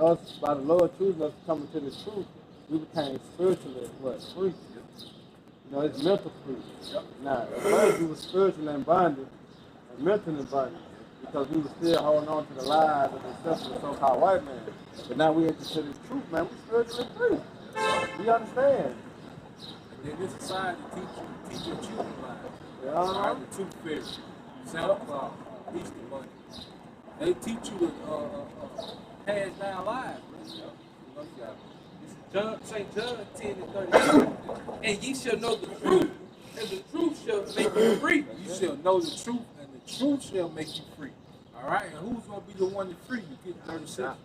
the Lord choosing us to come into the truth, we became spiritually free. You know, it's mental free. Now, at first we were spiritually in bondage and mentally in bondage because we were still holding on to the lies of the so-called white man. But now we into the truth, man. We're spiritually free. We understand. And then this society teach your children lies. Yeah. Right? The tooth fairy, Santa Claus, Easter Bunny. They teach you to pass down lies, man. This is St. John 10:32. And ye shall know the truth, and the truth shall make you free. You shall know the truth, and the truth shall make you free. All right, and who's gonna be the one to free you? Get 36.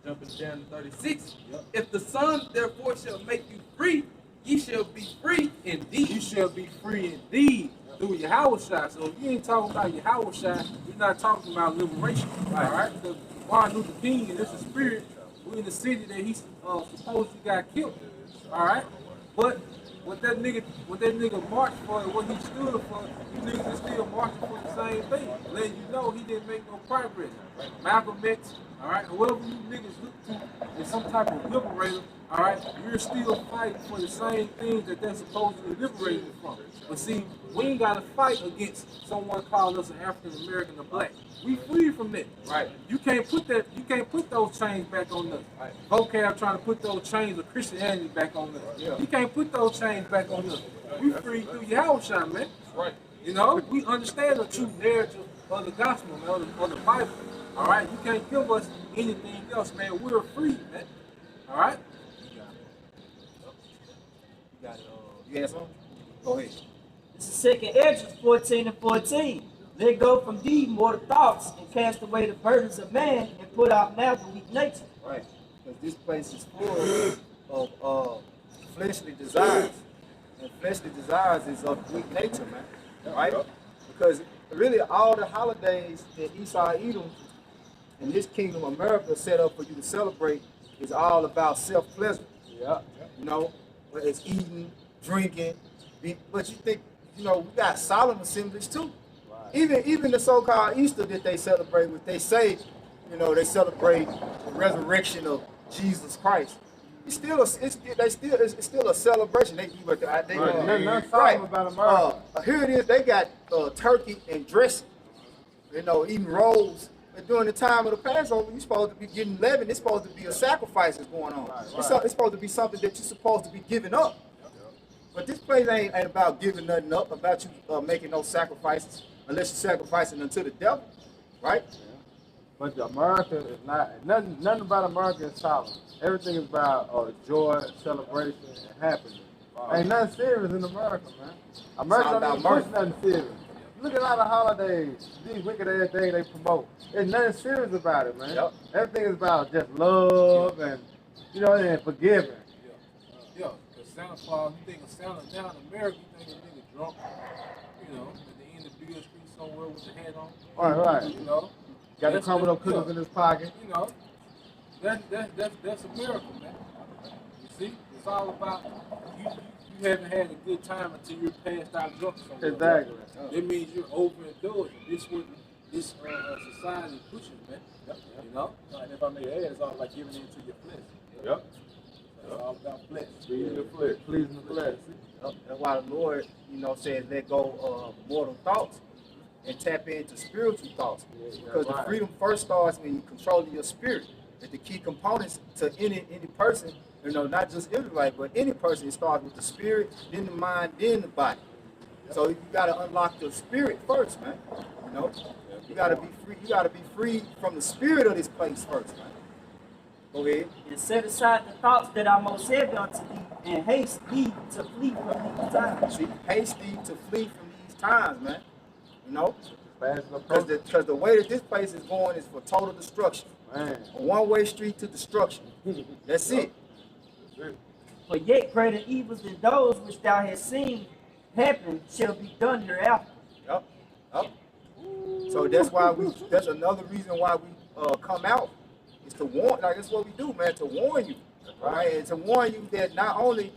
Jumping down to 36. Yep. If the Son therefore shall make you free, ye shall be free indeed. You shall be free indeed through Yahushua. So if you ain't talking about Yahushua, you're not talking about liberation. All right? Because Martin Luther King and this is spirit, we're in the city that he supposedly got killed. All right? But what that nigga marched for and what he stood for, you niggas is still marching for the same thing. Letting you know he didn't make no progress. Malcolm X, all right, whoever you niggas look to is some type of liberator, all right, you're still fighting for the same things that they're supposedly liberated from. But see, we ain't got to fight against someone calling us an African American or black. We free from that. Right. You can't put those chains back on us. Right. Vocab trying to put those chains of Christianity back on us. Yeah. You can't put those chains back on us. We free through Yahushua, man. Right. You know, we understand the true narrative of the gospel, man, of the Bible. All right, you can't give us anything else, man. We're free, man. All right. You got it. You had something? Go ahead. This is 2nd Esdras 14:14. Let go from thee mortal thoughts and cast away the burdens of man and put out now the weak nature. Right. Because this place is full of fleshly desires. And fleshly desires is of weak nature, man. Right? Because really all the holidays that Esau, Edom, and this kingdom of America set up for you to celebrate is all about self-pleasure. Yeah. You know, whether it's eating, drinking, but you think, you know, we got solemn assemblies too. Right. Even the so-called Easter that they celebrate, what they say, you know, they celebrate the resurrection of Jesus Christ. It's still a celebration. They give it. Right. About America. Here it is. They got turkey and dressing. You know, eating rolls. And during the time of the Passover, you're supposed to be getting leaven. It's supposed to be a sacrifice that's going on. Right. It's supposed to be something that you're supposed to be giving up. But this place ain't about giving nothing up, about you making no sacrifices, unless you're sacrificing unto the devil, right? Yeah. But America is not, nothing about America is solemn. Everything is about joy, celebration, and happiness. Wow. Ain't nothing serious in America, man. America don't even push nothing serious. Look at all the holidays, these wicked ass things they promote. There's nothing serious about it, man. Yep. Everything is about just love and, you know, and forgiving. Yeah, because Santa Claus, you think of Santa now in America, you think of a nigga drunk, you know, at the end of Beale Street somewhere with the hat on. Right. You know. Got the crumbled up cookies in his pocket. You know, that's America, man. You see, it's all about you haven't had a good time until you're passed out drunk somewhere. Exactly. That means you're overindulged. This what this society pushes, man. Yep. You know? And if I may add, it's all like giving in to your flesh. Yep. It's all about flesh. Pleasing the flesh. Pleasing the flesh. That's why the Lord, you know, says let go of mortal thoughts and tap into spiritual thoughts. Because the freedom first starts when you control your spirit. And the key components to any person, you know, not just Israelite, but any person, it starts with the spirit, then the mind, then the body. So you gotta unlock the spirit first, man. You know? You gotta be free. You gotta be free from the spirit of this place first, man. Go ahead. And set aside the thoughts that are most heavy unto thee, and haste thee to flee from these times. See, haste thee to flee from these times, man. You know? Because the way that this place is going is for total destruction. Man. A one-way street to destruction. That's it. For yet greater evils than those which thou hast seen happen shall be done hereafter. Yep. So that's why that's another reason why we come out, is to warn, like that's what we do, man, to warn you. Right? And to warn you that not only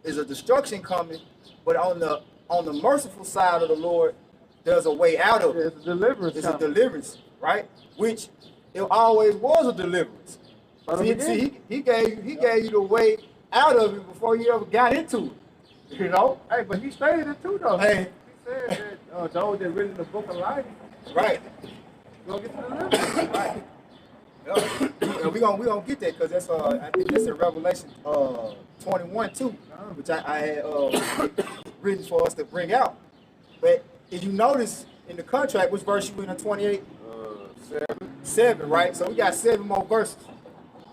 is a destruction coming, but on the merciful side of the Lord, there's a way out of it. It's a deliverance. It's a deliverance, right? Which it always was a deliverance. See, he gave you the way out of it before you ever got into it. You know? Hey, but he stated it too, though. Hey. He said that those that read in the book of life, Right. gonna get to the deliverance. Right. Yeah, we gonna get that because that's I think that's in Revelation 21 too, which I had written for us to bring out. But if you notice in the contract, which verse you in 28? 7, right? So we got 7 more verses,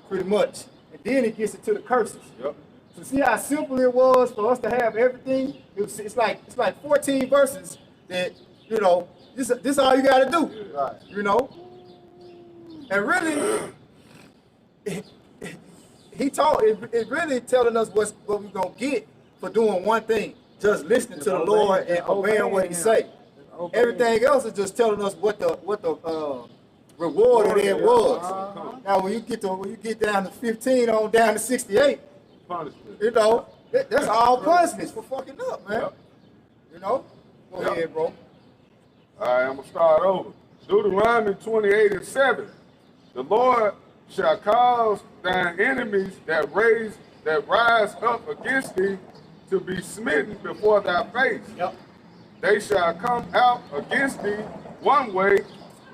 pretty much, and then it gets into the curses. Yep. So see how simple it was for us to have everything. It's like 14 verses that this all you got to do. Right. You know. And really, it really telling us what we're going to get for doing one thing, just listening to the Lord and obeying what he say. Everything else is just telling us what the reward of it was. Now when you get down to 15 on down to 68, Punishment. That's all punishments for fucking up, man. Yep. Go ahead, bro. All right, I'm going to start over. Deuteronomy 28:7. The Lord shall cause thine enemies that rise up against thee to be smitten before thy face. Yep. They shall come out against thee one way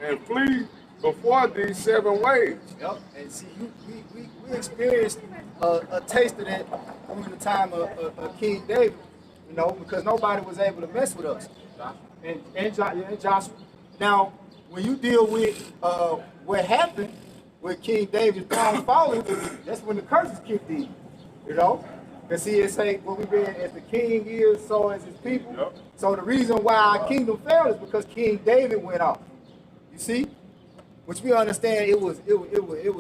and flee before thee 7 ways. Yep. And see, we experienced a taste of that during the time of King David, because nobody was able to mess with us. And Joshua. Now, when you deal with what happened with King David's throne falling, that's when the curses kicked in. And see, it say, what we read, as the king is, so is his people. Yep. So the reason why our kingdom fell is because King David went off. You see? Which we understand it was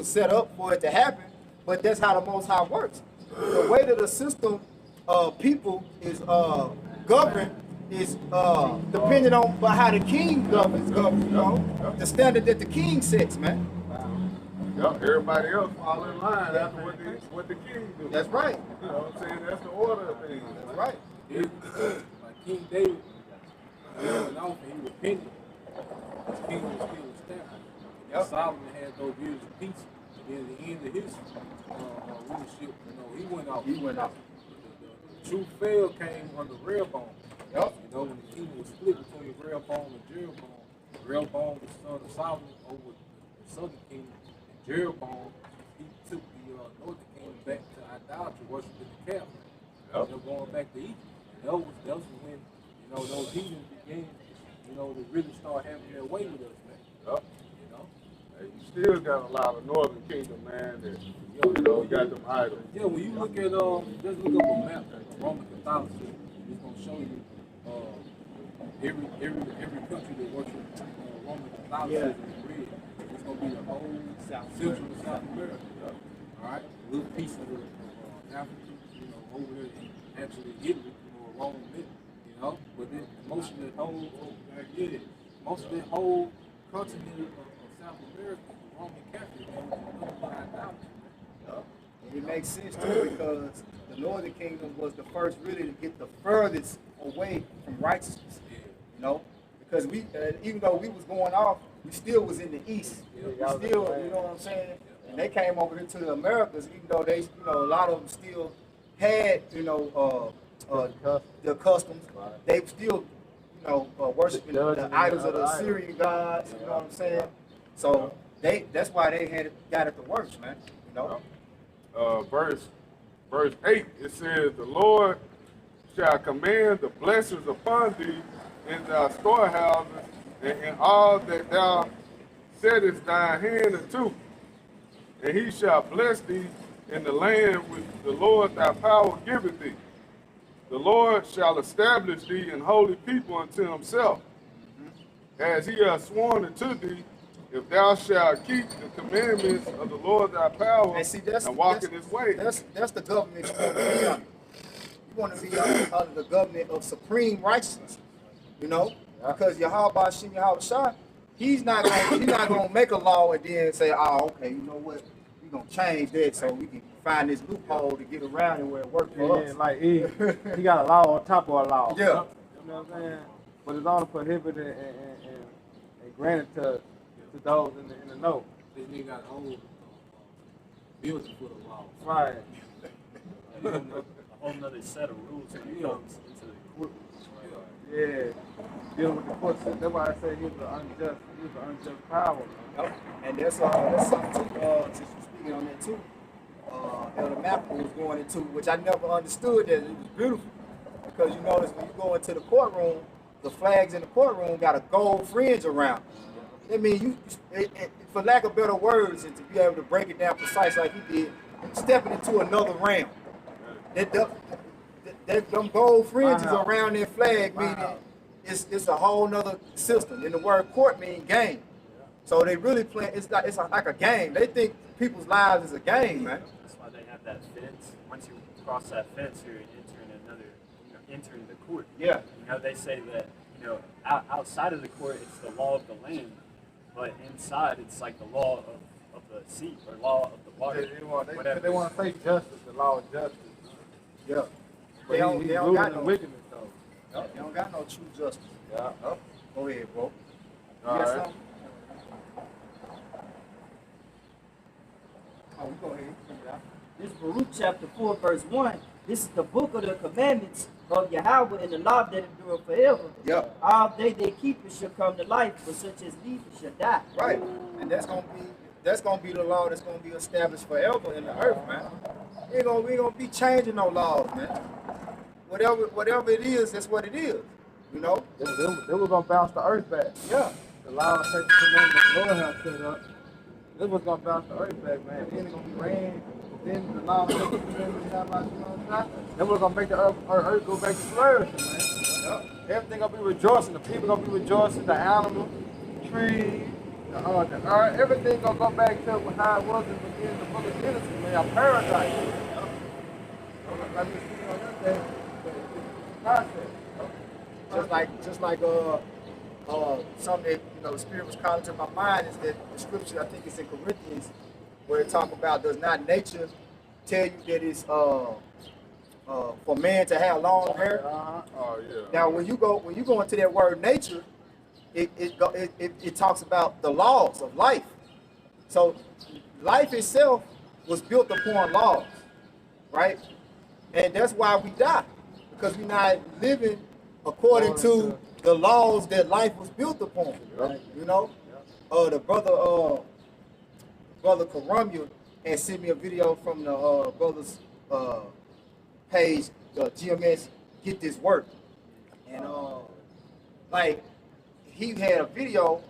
set up for it to happen, but that's how the Most High works. The way that the system of people is governed is depending on how the king governs, the standard that the king sets, man. Yep. Everybody else fall in line after what the king do. That's right. You know what I'm saying? That's the order of things. That's right. Like King David, he went off and he repented. His kingdom was still established. Yep. Solomon had those years of peace. And then at the end of his rulership, he went off. The true fail came under Rehoboam. Yep. When the kingdom was split between Rehoboam and Jeroboam, Rehoboam was son of Solomon over the southern kingdom. Jeroboam, he took the northern kingdom back to idolatry, worshiping the calf. Yep. They're going back to Egypt. And that was when, those heathens began, to really start having their way with us, man. Yep. Hey, you still got a lot of northern kingdom, man, that got them idols. Yeah, when you look at, just look up a map of Roman Catholicism, it's going to show you every country that worships Roman Catholicism is red. It's going to be the whole Central and South America. All right? A little piece of Africa, over there in actually Italy, a Roman myth, but then most of that whole continent of South America is Roman Catholic, And it makes sense too because the northern kingdom was the first really to get the furthest away from righteousness. Because we, even though we was going off, we still was in the east. We still, you know what I'm saying? And they came over here to the Americas, even though they, a lot of them still had, their customs. They still, worshiping the idols of the Assyrian gods. You know what I'm saying? So that's why they got it the worst, man. Verse 8, it says, the Lord shall command the blessings upon thee in thy storehouses and in all that thou settest thine hand unto. And he shall bless thee in the land which the Lord thy power giveth thee. The Lord shall establish thee an holy people unto himself, as he hath sworn unto thee, if thou shalt keep the commandments of the Lord thy power and walk in his ways. That's the government you want to be under. You want to be under the government of supreme righteousness, because Yahweh Shem Yahweh Shai, he's not gonna make a law and then say, oh, okay, you know what, we're gonna change that so we can find this loophole to get around it where it works for us. Like he got a law on top of a law. Yeah. You know what I'm saying? But it's only prohibited and granted to those in the know. This nigga got a whole building full of laws. Right. A whole nother set of rules when it comes into the courtroom. Yeah. Dealing with the court system. That's why I say he was an unjust power. Yep. And that's something too, since you're speaking on that too. Elder Malcolm was going into, which I never understood that it was beautiful. Because you notice when you go into the courtroom, the flags in the courtroom got a gold fringe around. I mean, for lack of better words, and to be able to break it down precise like he did, stepping into another realm. Them gold fringes around that flag meaning it's a whole nother system. And the word court means game. So they really play. It's like a game. They think people's lives is a game, man. That's why they have that fence. Once you cross that fence, you're entering the court. Yeah. They say that outside of the court, it's the law of the land, but inside, it's like the law of the sea or law of the water. They want to say justice, the law of justice. Yeah. But They don't got no wickedness though. They don't got no true justice. Yeah. Go ahead, bro. All You got right. something? Oh, you go ahead. This is Baruch chapter 4, verse 1. This is the book of the commandments of Yahweh and the law that endure forever. Yep. All they keep it shall come to life, but such as leave it shall die. Right. And that's gonna be the law that's gonna be established forever in the earth, man. We ain't gonna be changing no laws, man. Whatever it is, that's what it is. You know? They were gonna bounce the earth back. Yeah. The law and sacred commandments the Lord has set up. This was gonna bounce the earth back, man. Then it's gonna be rain. Then the law and sacred commandments have like Then we're gonna make the earth go back to flourishing, man. Yep. Everything gonna be rejoicing. The people gonna be rejoicing. The animals, the trees, the earth. Everything gonna go back to how it was in the beginning of the book of Genesis, man. Our paradise. Yep. Like we speaking on that day, the process. Just like something that the Spirit was calling to my mind is that the scripture, I think it's in Corinthians, where it talk about, does not nature tell you that it's for man to have long hair? Oh yeah. Now when you go into that word nature, it talks about the laws of life. So life itself was built upon laws, right? And that's why we die, because we're not living according to the laws that life was built upon. Right. You know, the brother Karumya had sent me a video from the brother's page, GMS Get This Work, and like he had a video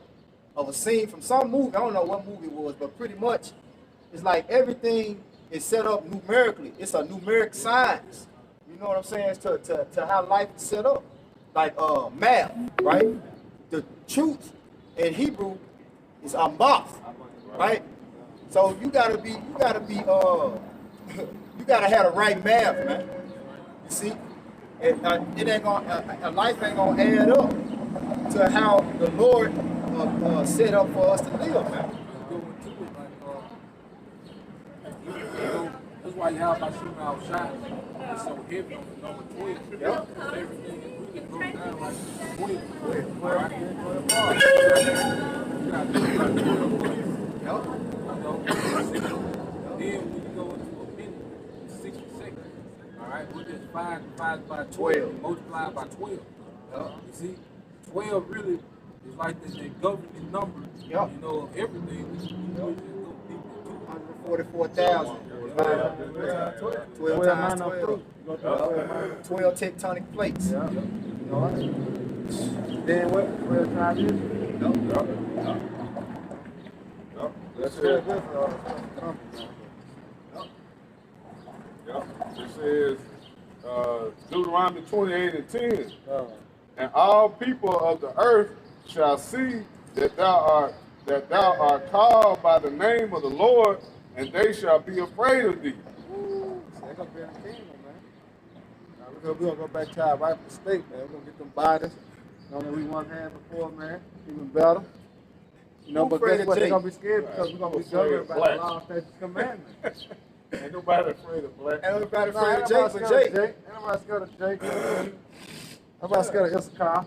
of a scene from some movie. I don't know what movie it was, but pretty much it's like everything is set up numerically. It's a numeric science. You know what I'm saying? To how life is set up, like math, right? The truth in Hebrew is amath, right? So you gotta have the right math, man. You see, it ain't gonna, life ain't gonna add up to how the Lord set up for us to live, man. That's why y'all about shooting out shots. It's so heavy on the number 12. Yep. Everything is really broke down like 12. Then when you go into a minute, it's 60 seconds. Alright, what is 5 divided by 12? Multiplied by 12. You see, 12 really is like the governing number, you know, of everything. You know, just go deep into 144,000. 12 times 12. 12 tectonic plates. Then what? 12 times this? That's it. It says Deuteronomy 28 and 10. And all people of the earth shall see that thou art called by the name of the Lord, and they shall be afraid of thee. They're gonna be in the kingdom, man. We're gonna go back to our rightful state, man. We're gonna get them bodies. That we once had before, man. Even better. You know, but guess what? They're gonna be scared because we're gonna be governed by the law, statutes, commandments. Ain't nobody afraid of black. Ain't nobody afraid of Jake but Jake. Ain't nobody scared of Jake. Nobody scared of Issachar.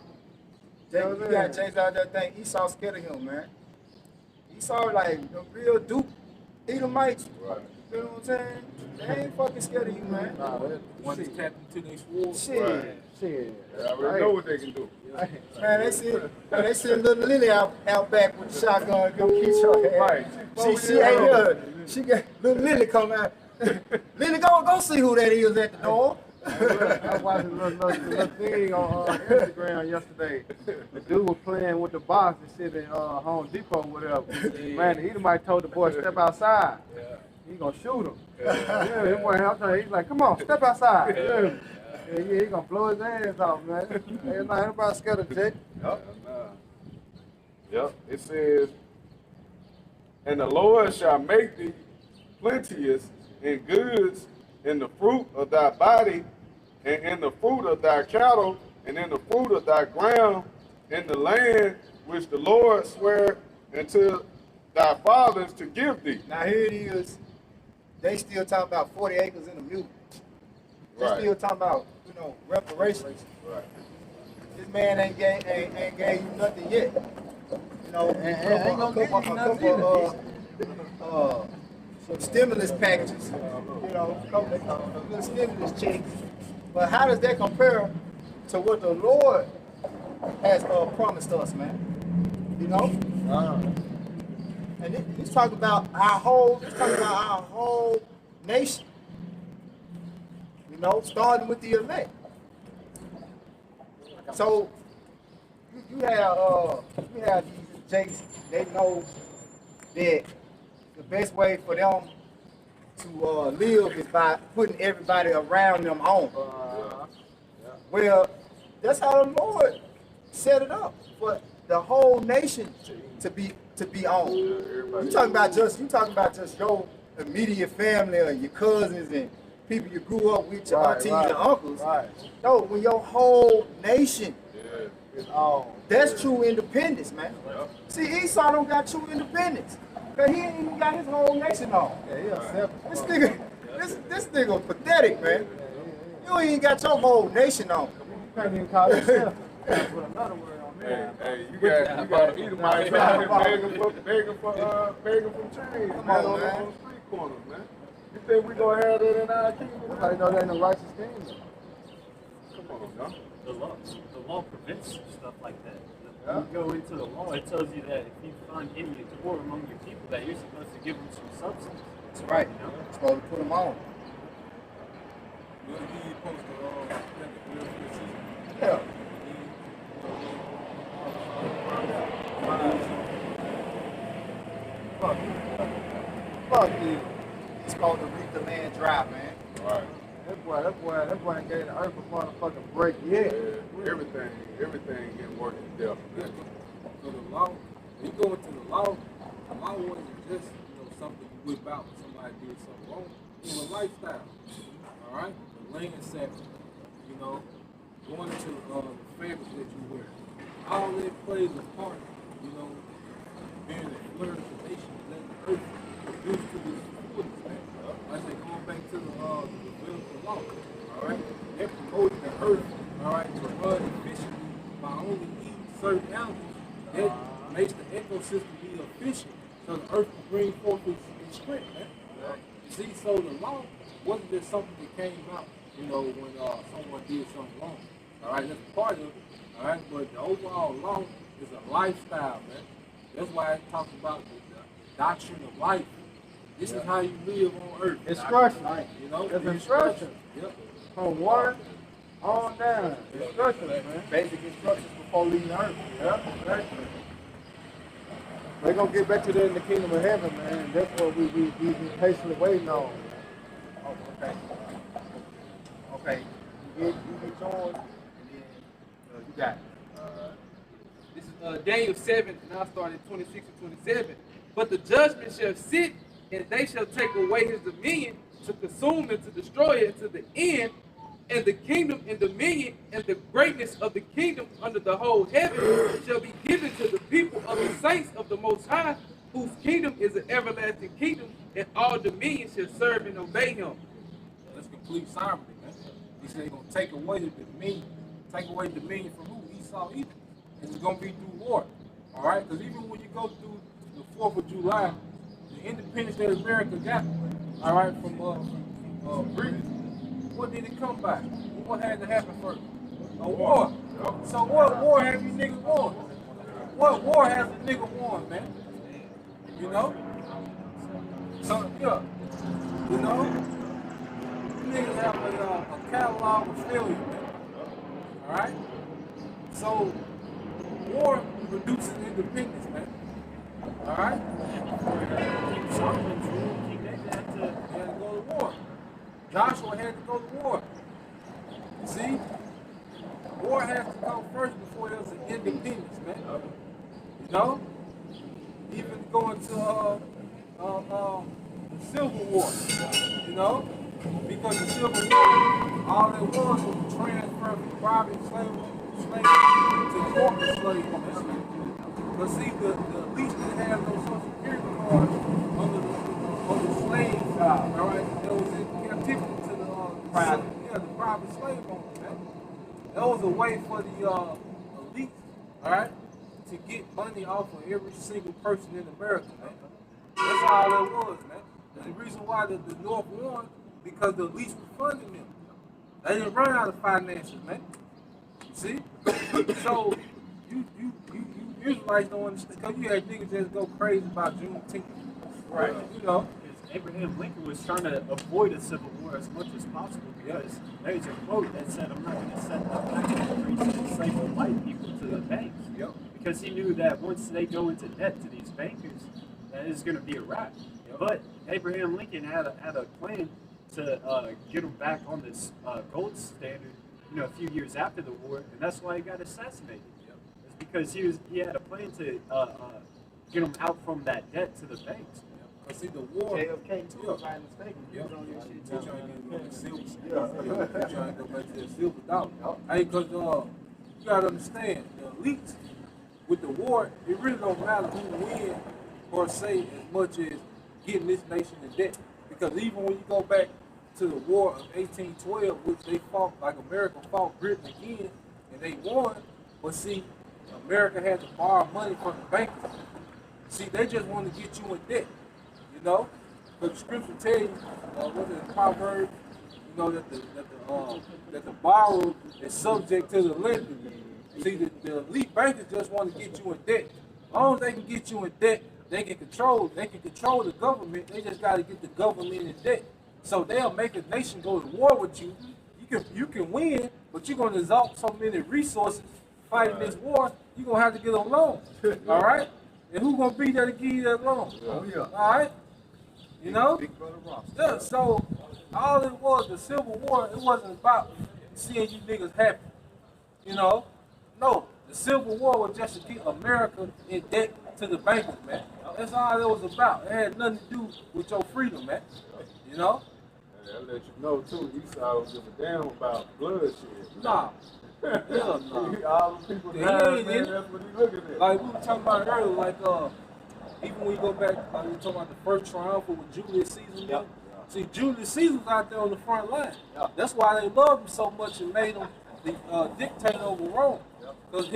Jake, you got James out there think Esau scared of him, man. Esau like the real Duke Edomites. Right. You know what I'm saying? They ain't fucking scared of you, man. Nah, One that's tapped into their sword. Shit. Right. shit. They already know what they can do. Man, they send little Lily out back with the shotgun, go kiss her Right. ass. She ain't here. She got little Lily come out. Lily, go see who that is at the door. I watched a little thing on Instagram yesterday. The dude was playing with the box and shit in Home Depot or whatever. Man, the Edomite told the boy, step outside. He gonna shoot him. Yeah, that boy outside, he's like, come on, step outside. Yeah, he gonna blow his ass off, man. Ain't nobody scared of Jake. Yep. It says, and the Lord shall make thee plenteous in goods, in the fruit of thy body, and in the fruit of thy cattle, and in the fruit of thy ground, in the land which the Lord sware unto thy fathers to give thee. Now here it is. They still talking about 40 acres in a mule. They Right. still talking about, reparations. Right. This man ain't gave you nothing yet. You know, ain't gonna give you nothing some stimulus packages. You know, a couple little stimulus checks. But how does that compare to what the Lord has promised us, man? You know? And he's talking about our whole nation. You know, starting with the elect. So you have these Jakes, they know that the best way for them to live is by putting everybody around them on. Well, that's how the Lord set it up for the whole nation to be on. You talking about just your immediate family or your cousins and people you grew up with, your aunties and uncles. Right. No, when your whole nation It's all. that's true independence, man. See, Esau don't got true independence. Cause he ain't even got his whole nation on. Yeah, he a This nigga pathetic, man. You ain't got your whole nation on. You can't even call yourself. Put another word on there. Hey, you got Edomites out here begging for change, Come man, on, on man. the street corners, man. You think we gonna have that in our kingdom? Everybody know that ain't a righteous kingdom. Come on, no. The law prevents stuff like that. When you go into the law, it tells you that if you find any poor among your people, that you're supposed to give them some substance. That's right. You know? You're supposed to put them on. We'll give you post Yeah. Fuck you. He's supposed to reap the land dry, man. Right. That boy ain't gave the earth a motherfucking break yet. Yeah, everything getting worked to death, man. So the law, when you go into the law wasn't just, something you whip out when somebody did something wrong. It's a lifestyle. All right? The land Sabbath, going into the fabric that you wear. All that plays a part, being a flourish of the nation, letting the earth produce to this fullness, man. Like I say, going back to the biblical law, all right? They're promoting the earth, all right, to run efficiently by only eating certain animals. That makes the ecosystem be efficient, so the earth can bring forth its strength, man. See, so the law wasn't just something that came out, when someone did something wrong. All right, that's part of it. All right, but the overall law is a lifestyle, man. That's why it talks about the doctrine of life. This is how you live on earth. Instruction. It's It's instruction. Yep. From one on down. Instructions, man. Basic instructions before leaving earth. Yeah, exactly. We're gonna get back to that in the kingdom of heaven, man. That's what we patiently waiting on. Oh, okay. Okay. You get yours, and then you got it. This is Daniel 7, and I'll start at 26 and 27. But the judgment shall sit, and they shall take away his dominion to consume and to destroy it to the end. And the kingdom and dominion and the greatness of the kingdom under the whole heaven shall be given to the people of the saints of the Most High, whose kingdom is an everlasting kingdom, and all dominion shall serve and obey him. That's complete sovereignty, man. He said he's going to take away the dominion. Take away dominion from who? Esau, Edom. And it's going to be through war. All right? Because even when you go through the 4th of July, the independence that America got, all right, from Britain, what did it come by? What had to happen first? A war. So what war have you niggas won? What war has a nigga won, man? You know? So, yeah. You know? Niggas have a catalog of failure, man. Alright? So, war produces independence, man. Alright? He had to go to war. Joshua had to go to war. See? War has to come first before there's an independence, man. You know? Even going to the Civil War, you know? Because the Civil War, all it was a transfer from private slavery to corporate slavery. But see, the elites didn't have no social security card under the slave side, all right? That was in captivity to the private slave owners, man. That was a way for the elites, all right, to get money off of every single person in America, man. That's all it was, man. And the reason why the North won, because the elites were funding them. They didn't run out of finances, man. See? So, you Israelites don't understand, because you had niggas just go crazy about Juneteenth. Right. You know. Abraham Lincoln was trying to avoid a civil war as much as possible because there's a quote that said, "I'm not going to set the black and to enslave white people to the banks." Yep. Because he knew that once they go into debt to these bankers, that is going to be a wrap. Yep. But Abraham Lincoln had a plan to get them back on this gold standard, a few years after the war, and that's why he got assassinated. Yep. It's because he had a plan to get them out from that debt to the banks. But see, the war. JFK too, if I'm mistaken. Yep. You're trying to get the silver. You're trying to go back to the silver dollar. Hey, because you got to understand, the elites, with the war, it really don't matter who wins or say as much as getting this nation in debt. Because even when you go back to the war of 1812, which they fought, like America fought Britain again, and they won, but see, America had to borrow money from the bankers. See, they just want to get you in debt. You know, but the scripture tell you, what is it, Proverbs, that the borrower is subject to the lender. See, the elite bankers just want to get you in debt. As long as they can get you in debt, they can control the government. They just got to get the government in debt. So they'll make a nation go to war with you. You can win, but you're going to exhaust so many resources fighting this war. You're going to have to get a loan. All right? And who's going to be there to give you that loan? All right? You know? Yeah, so all it was, the Civil War, it wasn't about seeing you niggas happy. You know? No, the Civil War was just to keep America in debt to the bankers, man. That's all it was about. It had nothing to do with your freedom, man. You know? And that let you know, too, Esau don't give a damn about bloodshed. Nah. Hell no. All the people dying, man, that's what he looking at. Like we were talking about earlier, like, even when you go back, like we were talking about the first triumphal with Julius Caesar. Yep. See, Julius Caesar was out there on the front line. Yep. That's why they loved him so much and made him the dictator over Rome. Because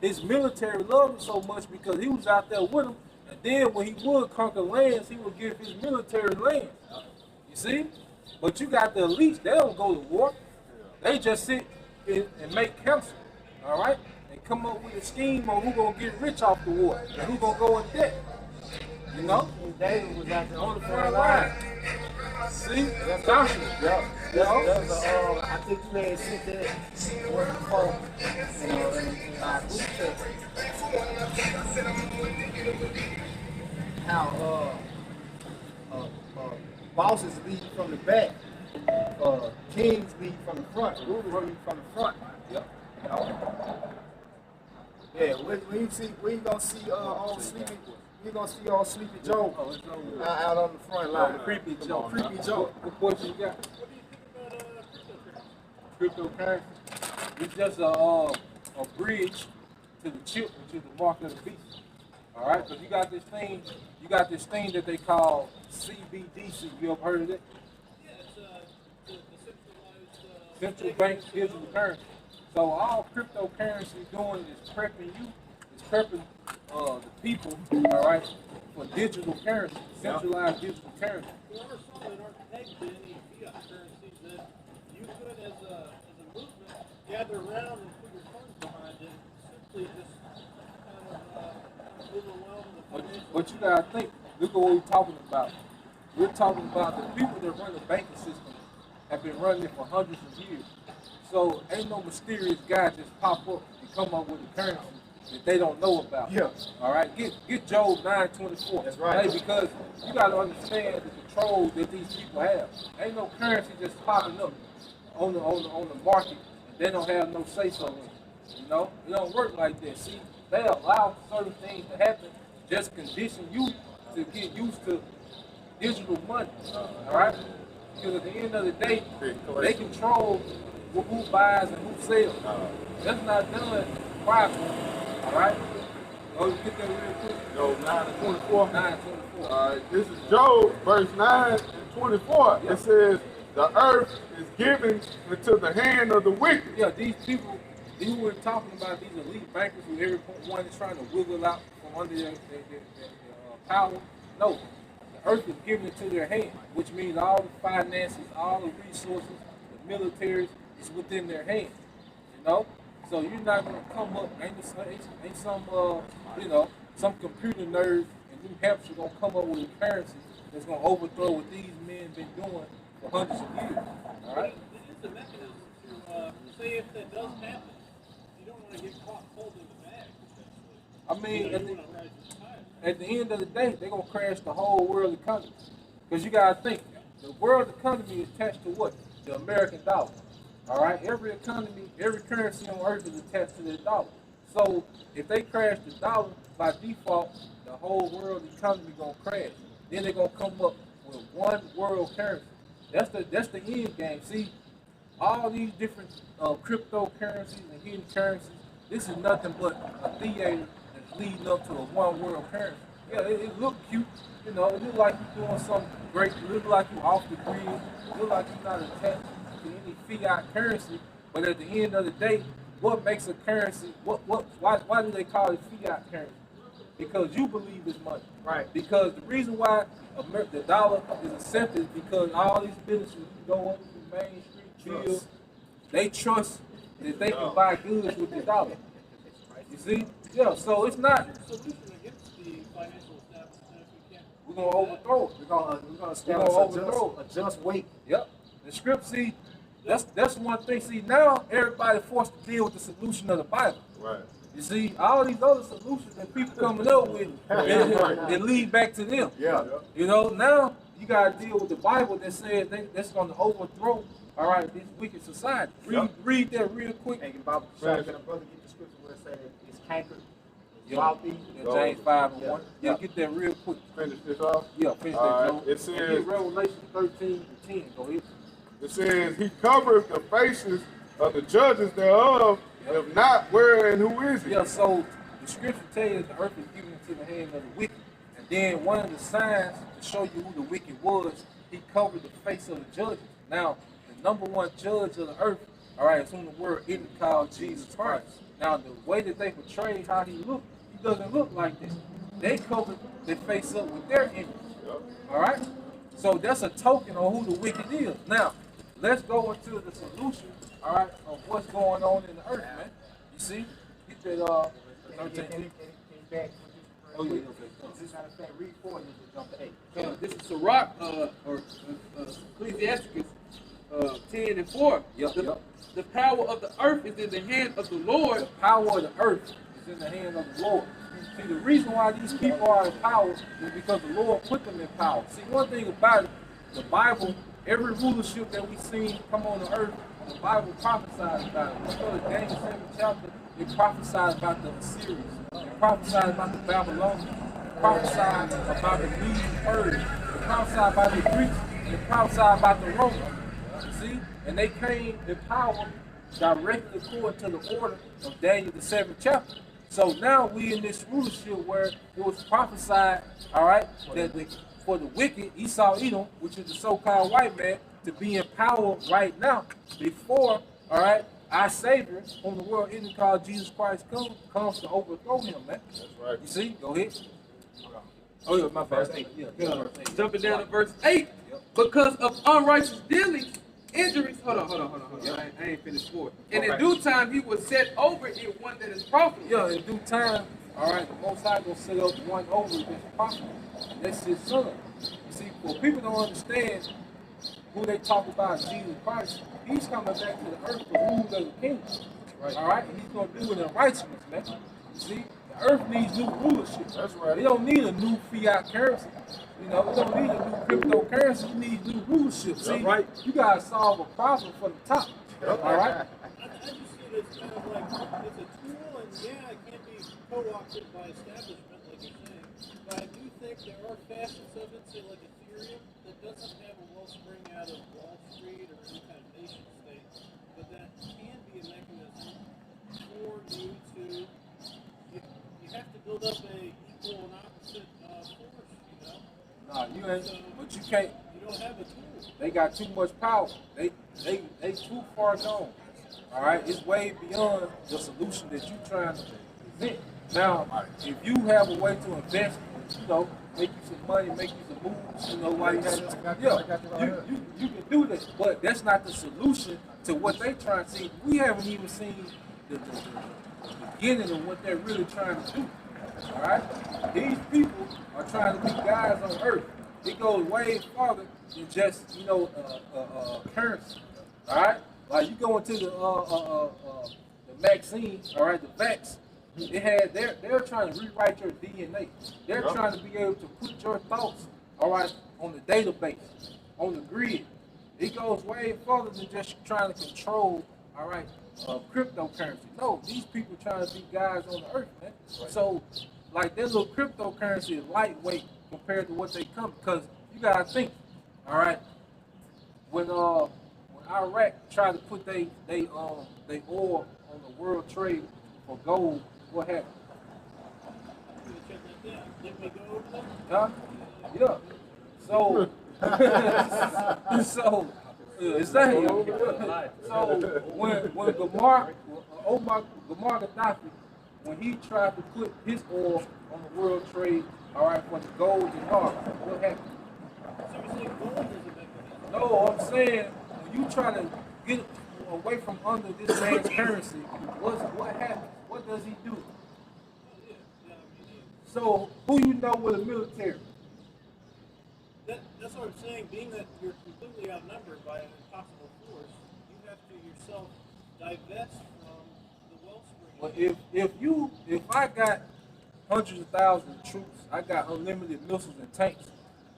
his military loved him so much because he was out there with him. And then when he would conquer lands, he would give his military lands. You see? But you got the elites, they don't go to war. They just sit and make counsel. All right? Come up with a scheme on who's gonna get rich off the war and who's gonna go in debt. You know? And David was out there on the front line. See? Joshua. Yeah. I think you may have sent that word before in our group text. How bosses lead from the back, kings lead from the front, rulers lead from the front. Yep. Yeah, when you gonna see all sleepy, you gonna see all Sleepy Joe out on the front line. Creepy Joe. Creepy Joe. What question you got? Cryptocurrency. It's just a bridge to the chip, which is the mark of the beast. All right, because you got this thing that they call CBDC. You ever heard of it? Yeah, it's the Central bank digital currency. So all cryptocurrency is doing is prepping the people, all right, for digital currency, centralized digital currency. There are some that aren't pegged to any fiat currencies that you could, as a movement, gather around and put your funds behind it, simply just kind of overwhelm the financial. But you gotta think, look at what we're talking about. We're talking about the people that run the banking system have been running it for hundreds of years. So ain't no mysterious guy just pop up and come up with a currency that they don't know about. Yeah. All right. Get Job 9:24. That's right. Hey, because you got to understand the control that these people have. Ain't no currency just popping up on the market, and they don't have no say so in it. You know, it don't work like that. See, they allow certain things to happen, just condition you to get used to digital money. All right. Because at the end of the day, they control who buys and who sells. That's not done privately. All right? Oh, you get that real quick? Job 9:24. 9:24. All right, this is Job, verse 9 and 24. Yeah. It says, the earth is given into the hand of the wicked. Yeah, these people, you were talking about these elite bankers who every one is trying to wiggle out from under their power. No, the earth is given into their hand, which means all the finances, all the resources, the militaries is within their hands. You know? So you're not going to come up, ain't some, you know, some computer nerd in New Hampshire going to come up with a currency that's going to overthrow what these men been doing for hundreds of years. All right? It is a mechanism to say if that does happen, you don't want to get caught holding the bag. I mean, at the end of the day, they're going to crash the whole world economy. Because you got to think, the world economy is attached to what? The American dollar. All right? Every economy, every currency on earth is attached to the dollar. So if they crash the dollar, by default, the whole world economy going to crash. Then they're going to come up with one world currency. That's the end game. See, all these different cryptocurrencies and hidden currencies, this is nothing but a theater that's leading up to a one world currency. Yeah, it look cute. You know, it look like you're doing something great. It look like you're off the grid. It look like you're not attached to any fiat currency. But at the end of the day, what makes a currency? Why do they call it fiat currency? Because you believe it's money. Right. Because the reason why the dollar is accepted is because all these businesses go up to Main Street, Bill, they trust that they can buy goods with the dollar. You see? Yeah, so it's not. Solution against the financial establishment if we can. We're gonna overthrow it. We're gonna overthrow a just weight. Yep. The script, see, that's one thing. See, now everybody forced to deal with the solution of the Bible. Right. You see, all these other solutions that people coming up with, they lead back to them. Yeah. You know, now you got to deal with the Bible that says that's going to overthrow, all right, this wicked society. Read that real quick. Hey, Bob, sorry, can a brother get the scripture where it says it's cankered, it's Yeah. wealthy? James 5:1. Yeah, get that real quick. Finish this off. Yeah, finish All that. right, Joe. it says- And get Revelation 13:10. Go ahead. It says, he covered the faces of the judges thereof, if not, where and who is he? Yeah, so the scripture tells you the earth is given into the hand of the wicked. And then one of the signs to show you who the wicked was, he covered the face of the judges. Now, the number one judge of the earth, all right, is whom the word isn't called Jesus Christ. Now, the way that they portray how he looked, he doesn't look like this. They covered their face up with their image. All right? So that's a token on who the wicked is. Now, let's go into the solution, all right, of what's going on in the earth, man. You see? Get that, 13. Oh, yeah, okay. Read 4 and just jump to 8. This is Sirach, or Ecclesiasticus 10:4. Yep. The power of the earth is in the hand of the Lord. The power of the earth is in the hand of the Lord. See, the reason why these people are in power is because the Lord put them in power. See, one thing about it, the Bible, every rulership that we see come on the earth, the Bible prophesies about it. Let's go to Daniel 7th chapter. It prophesies about the Assyrians. It prophesies about the Babylonians. It prophesies about the Median Persians. It prophesies about the Greeks. It prophesies about the Romans. See? And they came in power directly according to the order of Daniel the 7th chapter. So now we in this rulership where it was prophesied, all right, that for the wicked, Esau Edom, which is the so-called white man, to be in power right now before, all right, our Savior, whom the world isn't called Jesus Christ, comes to overthrow him, man. That's right. You see? Go ahead. Oh, yeah, my verse 8. Yeah, Jumping down to verse 8. Because of unrighteous dealings, injuries. Hold on. I ain't finished 4. And in due time, he was set over it one that is profitable. Yeah, in due time, all right, the Most High gonna set up one over it that's profitable. That's his son. You see, well, people don't understand who they talk about, Jesus Christ. He's coming back to the earth to rule as a king. Right. All right, and he's gonna do it in righteousness, man. You see, the earth needs new rulership. That's right. They don't need a new fiat currency. You know, we don't need a new cryptocurrency. You need new rulership. See, right? You gotta solve a problem from the top. All right. I just see it as kind of like it's a tool, and yeah, it can be co-opted by establishment, like you're saying. But I do think there are facets of it, say like Ethereum, that doesn't have a wellspring out of Wall Street or any kind of nation state, but that can be a mechanism for you to. You have to build up a equal and opposite force, you know. Nah, you ain't. So, but you can't. You don't have a tool. They got too much power. They too far gone. All right, it's way beyond the solution that you trying to present. Now, if you have a way to invest, you know, make you some money, make you some moves, you know, while you have, you can do this, but that's not the solution to what they trying to see. We haven't even seen the beginning of what they're really trying to do. All right, these people are trying to be guys on earth. It goes way farther than just, you know, currency. All right, like you go into the vaccine, all right, the vax. They're trying to rewrite your DNA. They're trying to be able to put your thoughts, all right, on the database, on the grid. It goes way further than just trying to control, all right, cryptocurrency. No, these people trying to be guys on the earth, man. So, like, their little cryptocurrency is lightweight compared to what they come, because you gotta think, all right, when Iraq tried to put they oil on the world trade for gold, what happened? Huh? Yeah. So, exactly. So when Omar Gaddafi, when he tried to put his oil on the world trade, all right, for the gold and oil, what happened? So you say gold is a mechanism? No, I'm saying when you try to get away from under this man's currency, what happens? What does he do? So who you know with the military? That's what I'm saying. Being that you're completely outnumbered by an impossible force, you have to yourself divest from the wellspring. Well, if I got hundreds of thousands of troops, I got unlimited missiles and tanks,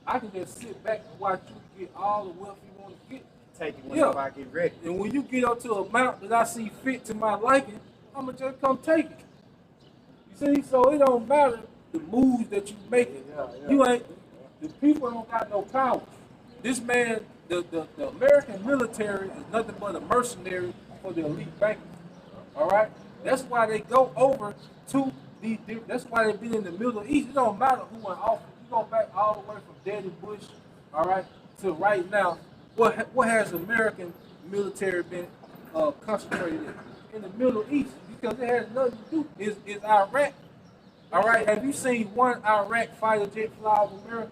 I can just sit back and watch you get all the wealth you want to get. Take it whenever I get ready. And when you get up to an amount that I see fit to my liking, I'ma just come take it. You see, so it don't matter the moves that you make. You ain't. The people don't got no power. This man, the American military is nothing but a mercenary for the elite bankers. All right, that's why they go over to the. That's why they be in the Middle East. It don't matter who in office. You go back all the way from Daddy Bush, all right, to right now. What has American military been concentrated in the Middle East? Because it has nothing to do. Is Iraq. All right, have you seen one Iraq fighter jet fly over America?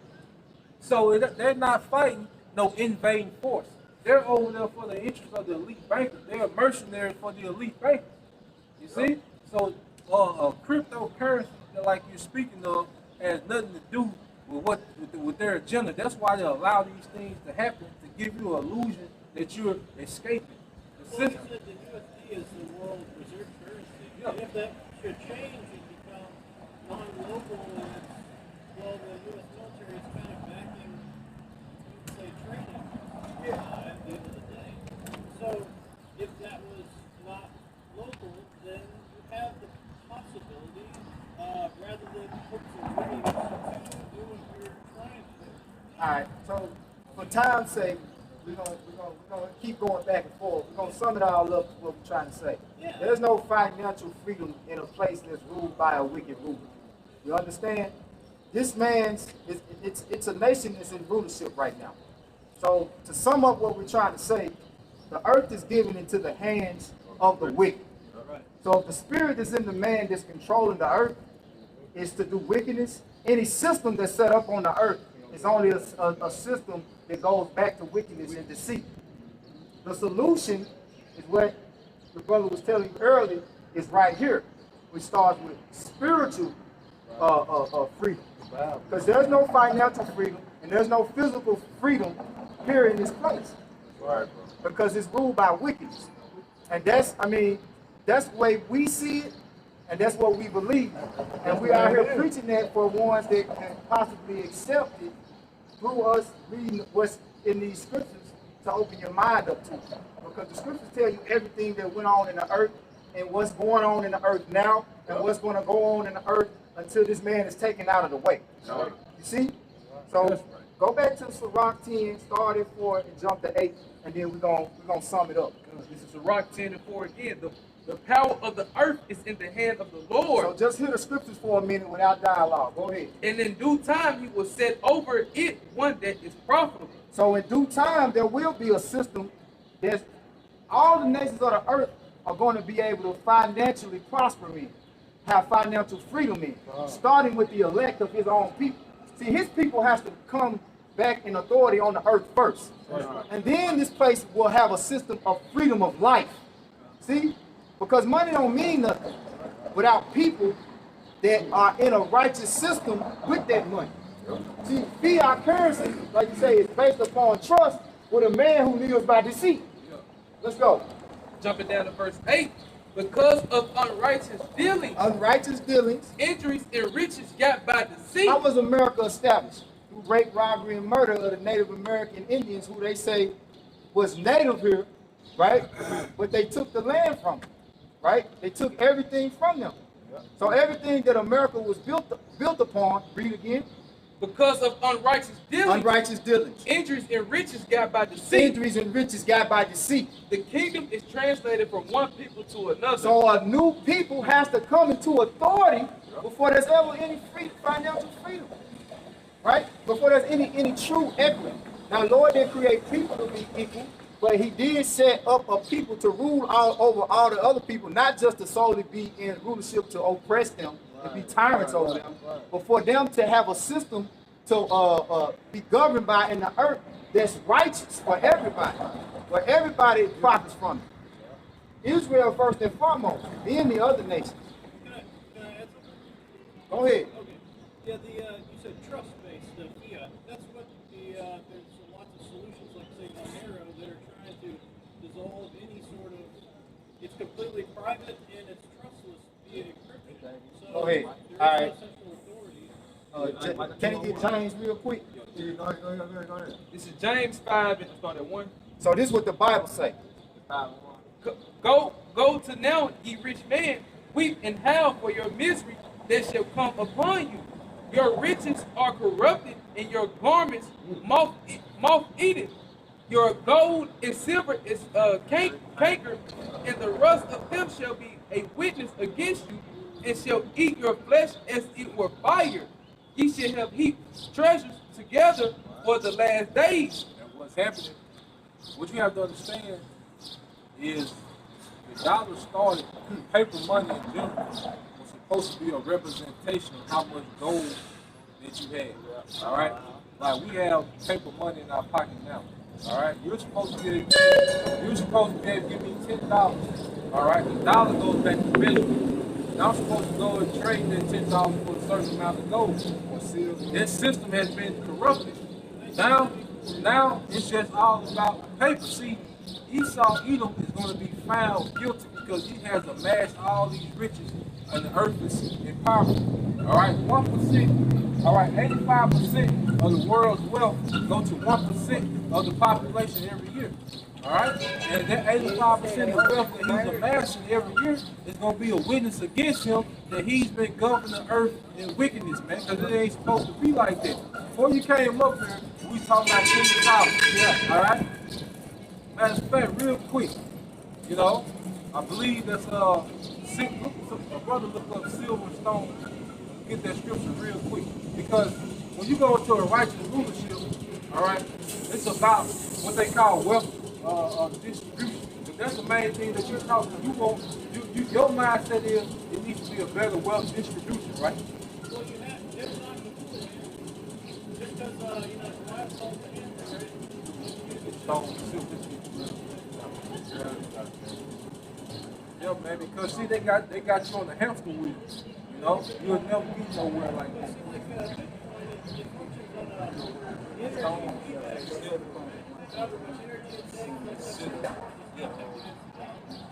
So they're not fighting no invading force. They're over there for the interest of the elite bankers. They're mercenaries for the elite bankers. You see? So cryptocurrency, like you're speaking of, has nothing to do with their agenda. That's why they allow these things to happen, to give you an illusion that you're escaping the system. Well, you said the USD is the world reserve currency. Yeah. And if that should change and become non-local, well, the U.S. military is kind of backing, say, trading at the end of the day. So if that was not local, then you have the possibility, rather than hopes and dreams, to do what you're trying to do. All right. So for time's sake, we're gonna keep going back and forth. We're gonna sum it all up what we're trying to say. Yeah. There's no financial freedom in a place that's ruled by a wicked ruler. You understand? This it's a nation that's in rulership right now. So to sum up what we're trying to say, the earth is given into the hands of the wicked. So if the spirit that's in the man that's controlling the earth is to do wickedness, any system that's set up on the earth is only a system that goes back to wickedness and deceit. The solution is what the brother was telling you earlier, is right here, which starts with spiritual freedom. Because there's no financial freedom and there's no physical freedom here in this place. Right, bro. Because it's ruled by wickedness. And that's, I mean, that's the way we see it, and that's what we believe. And we are here preaching that for ones that can possibly accept it through us reading what's in these scriptures to open your mind up to it. Because the scriptures tell you everything that went on in the earth and what's going on in the earth now and what's going to go on in the earth until this man is taken out of the way. You see? So go back to Sirach 10, start at 4 and jump to 8, and then we're gonna sum it up. This is Sirach 10 and 4 again. The power of the earth is in the hand of the Lord. So just hear the scriptures for a minute without dialogue. Go ahead. And in due time he will set over it one that is profitable. So in due time there will be a system that all the nations of the earth are going to be able to financially prosper in, have financial freedom in, starting with the elect of his own people. See, his people has to come back in authority on the earth first. And then this place will have a system of freedom of life. See? Because money don't mean nothing without people that are in a righteous system with that money. See, fiat currency, like you say, is based upon trust with a man who lives by deceit. Let's go. Jumping down to verse 8. Because of unrighteous dealings. Unrighteous dealings. Injuries and riches got by deceit. How was America established? Through rape, robbery, and murder of the Native American Indians, who they say was native here, right? But they took the land from them, right? They took everything from them. So everything that America was built upon, read again. Because of unrighteous dealings. Unrighteous dealings. Injuries and riches got by deceit. Injuries and riches got by deceit. The kingdom is translated from one people to another. So a new people has to come into authority before there's ever any financial freedom. Right? Before there's any true equity. Now, Lord didn't create people to be equal, but he did set up a people to rule over all the other people, not just to solely be in rulership to oppress them and be tyrants over them, but for them to have a system to be governed by in the earth that's righteous for everybody, where everybody profits from it. Israel first and foremost, then the other nations. Can I add something? Go ahead. Okay. Yeah, you said trust-based fiat. That's what there's lots of solutions, like say Monero, that are trying to dissolve any sort of. It's completely private and it's trustless via encryption. So Go ahead. There is All right. no central authority. Can you get James real quick? Go ahead. This is James 5 and start at 1. So this is what the Bible say. Go to now, ye rich man, weep and howl for your misery that shall come upon you. Your riches are corrupted, and your garments moth-eaten. Your gold and silver is cankered, and the rust of them shall be a witness against you, and shall eat your flesh as it were fire. Ye shall have heaped treasures together for the last days. And what's happening, what you have to understand is the dollar started, paper money in general was supposed to be a representation of how much gold that you had. All right? Like we have paper money in our pocket now. All right? You're supposed to be able to give me $10. All right? The dollar goes back to Benjamin. And I'm supposed to go and trade that $10 for a certain amount of gold or silver. That system has been corrupted. Now it's just all about paper. See, Esau Edom is going to be found guilty because he has amassed all these riches and the earth is empowerment. All right, 1%, all right, 85% of the world's wealth go to 1% of the population every year. All right, and that 85% of wealth that he's amassing every year is going to be a witness against him that he's been governing the earth in wickedness, man, because it ain't supposed to be like that. Before you came up here, we talking about $10. Yeah, all right. Matter of fact, real quick, you know, I believe that's a brother look up Silverstone, get that scripture real quick. Because when you go into a righteous rulership, all right, it's about what they call wealth distribution. The that's the main thing that you're talking. You want your mindset is it needs to be a better wealth distribution, right? Well, you have, it's not completely. Just because, you know, the last whole thing, yeah, man, because see they got you on the hamster wheel. You know, you'll never be nowhere like this.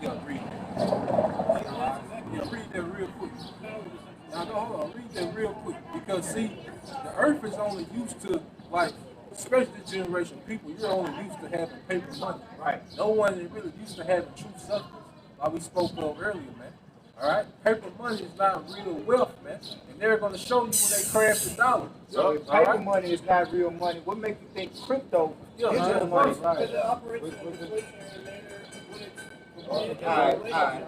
Yeah, read that. Yeah, read that real quick. Now, no, hold on, read that real quick. Because, see, the earth is only used to, like, especially this generation of people, you're only used to having paper money. Right. No one is really used to having true substance, like we spoke of earlier, man. All right? Paper money is not real wealth, man. And they're going to show you when they crash the dollar. So if paper money is not real money, what makes you think crypto is real money? because it operates in an inflationary manner when it's Alright.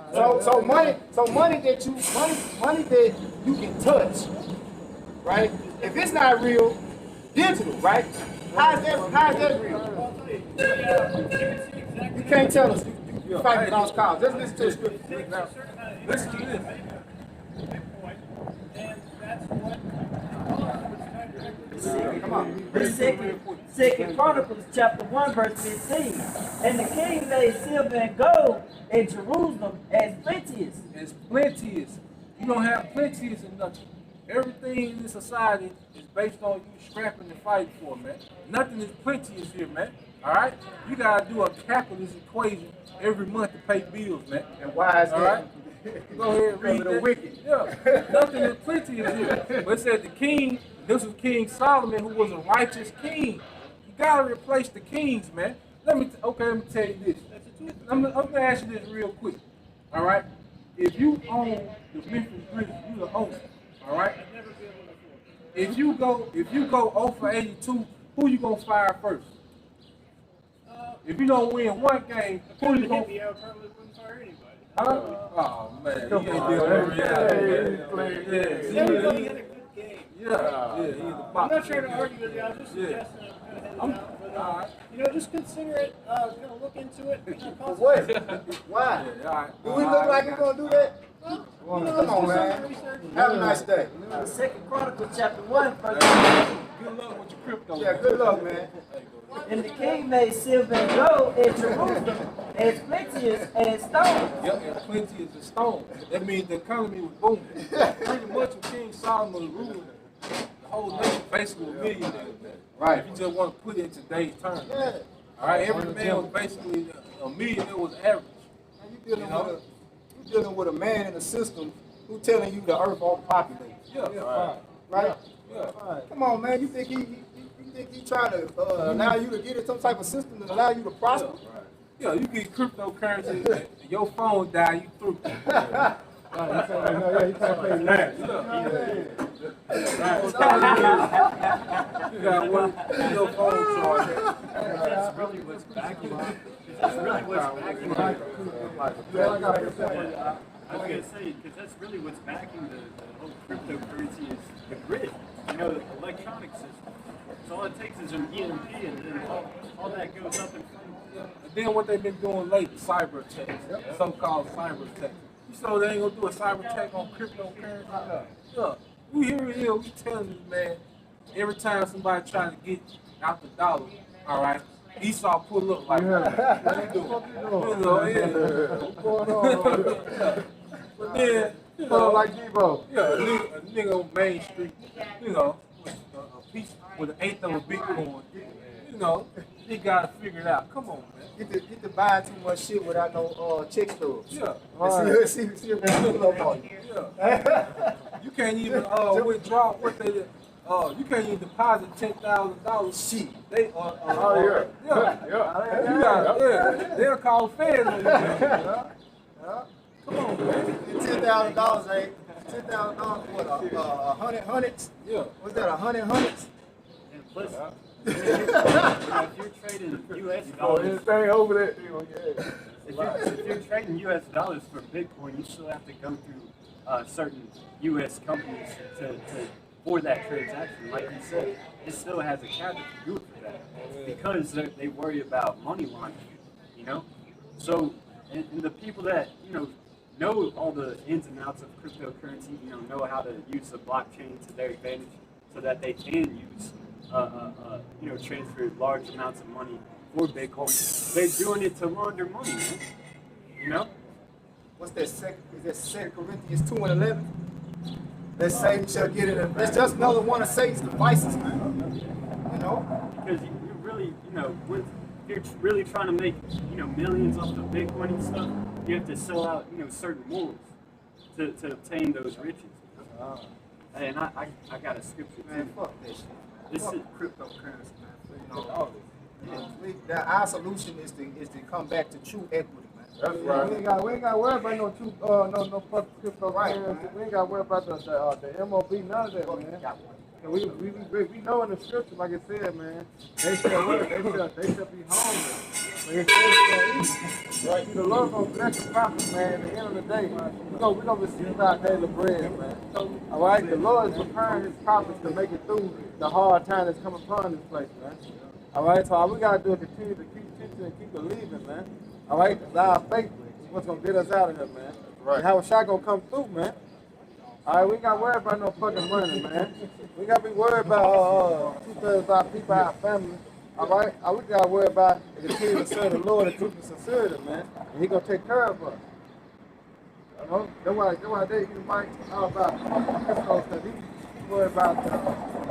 So money that you can touch, right? If it's not real, digital, right? How is that real? You can't tell us. You fight with those cars. Let's listen to the scripture. Now, listen to this. and that's what Come on. Second Chronicles chapter 1 verse 15. And the king made silver and gold in Jerusalem as plenteous. As plenteous. You don't have plenteous in nothing. Everything in this society is based on you scrapping and fighting for, man. Nothing is plenteous here, man. All right? You got to do a capitalist equation every month to pay bills, man. And why is all that? right? Go ahead and read the that. wicked. Yeah. Nothing is plenteous here. But it said the king, this was King Solomon, who was a righteous king. You got to replace the kings, man. Let me tell you this. I'm going to ask you this real quick. All right? If you own the Memphis Grizzlies, you the owner. All right? If you go 0 for 82, who you gonna fire first? If you don't win one game, who you gonna? Huh? Oh man, he ain't dealing with reality. everybody had a good game. Yeah, he's the I'm box. not trying to argue with you. I'm just suggesting I'm kind of heading down. All right. You know, just consider it. Kind of look into it. What? Why? Yeah, all right. Do we look like we're gonna do that? Well, Come on, man. Have a nice day. Second Chronicles chapter 1 verse Good luck with your crypto. Yeah, good luck, man. And the king made silver and gold in Jerusalem as plenteous as stone. Yep, and plenty is a stone. That means the economy was booming. Pretty much when King Solomon ruled, the whole nation basically was millionaires, man. Right. If you just want to put it in today's terms. Yeah. All right, every man was basically a millionaire was average. You're dealing with a man in the system who telling you the earth overpopulated. Yeah. Right? Yeah. Come on, man. You think he trying to allow you to get in some type of system that allow you to prosper? Yeah, you get cryptocurrency and your phone die, you through. You can't play that. You got one your phone charge. That's really what's backing it. That's really what's backing it. I was going to say, because that's really what's backing the whole cryptocurrency is the grid. You know, the electronic system. So all it takes is an EMP and then all that goes up in flames. And then what they've been doing lately, cyber attacks, so-called cyber attacks. You so they ain't gonna do a cyber attack on cryptocurrency? Yeah. We hear it here, we telling this man, every time somebody trying to get out the dollar, all right, Esau pull up like, what you doing? You know, yeah. What's going on? But then, you know, Like Debo. yeah, a nigga on Main Street, you know, with a piece with an eighth of a Bitcoin, you know, he gotta figure it out. Come on, man. Get to buying too much shit without no check stubs. Yeah. And see if they pull up on you. Yeah. You can't even withdraw what they you can't even deposit $10,000. Shit. They You got they'll call feds on you. Man. Come on, man. $10,000 ain't $10,000 what? 100 hundreds? Yeah. What's that? 100 hundreds? And plus, if you're trading U.S. dollars, Stay over that. if you're trading U.S. dollars for Bitcoin, you still have to go through certain U.S. companies for that transaction. Like you said, it still has a cap to do it for that because they worry about money laundering. You know, so and the people that know all the ins and outs of cryptocurrency, know how to use the blockchain to their advantage, so that they can use transfer large amounts of money for Bitcoin. They're doing it to launder money, man. What's that? Is that 2 Corinthians 2:11? That Satan shall get it. It's just another one of Satan's devices, man. Because you really, if you're really trying to make, millions off of Bitcoin and stuff, you have to sell out, certain wolves to obtain those riches. And I got a scripture too. Man, fuck that shit. This Fuck is cryptocurrency, man. Our solution is to come back to true equity, man. That's right. We ain't got to worry about no fucking cryptocurrency. We ain't got to worry about the MOB, none of that, man. And we know in the scripture, like I said, man, they shall work, they shall be homeless. But it says right. The Lord gonna bless the prophets, man. At the end of the day, we gonna receive our daily bread, man. All right, the Lord is preparing His prophets to make it through the hard time that's come upon this place, man. All right, so all we gotta do is continue to keep teaching and keep believing, man. All right, because our faith is what's gonna get us out of here, man. Right. And how a shot gonna come through, man. All right, we ain't got to worry about no fucking money, man. We got to be worried about 2/3 of our people, our family. All right? We got to worry about continue to serve the Lord and truth and sincerity, man. And He going to take care of us. You know? That's why they might all about crypto, because he worried about the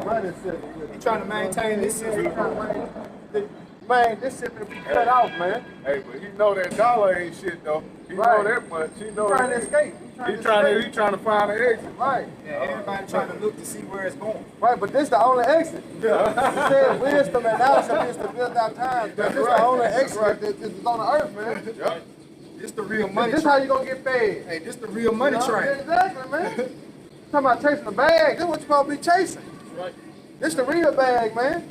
money system. He trying to maintain this system. Man, this shit will be cut off, man. Hey, but you know that dollar ain't shit, though. He know that much. He know trying to escape. He trying to find an exit. Right. Yeah, everybody trying to look to see where it's going. Right, but this the only exit. Yeah. He said wisdom and knowledge is to build our times. This is the only exit that is on the earth, man. Yep. This the real money. This how you gonna get paid. Hey, this the real money train. Exactly, man. Talking about chasing the bag. This what you supposed to be chasing. Right. This the real bag, man.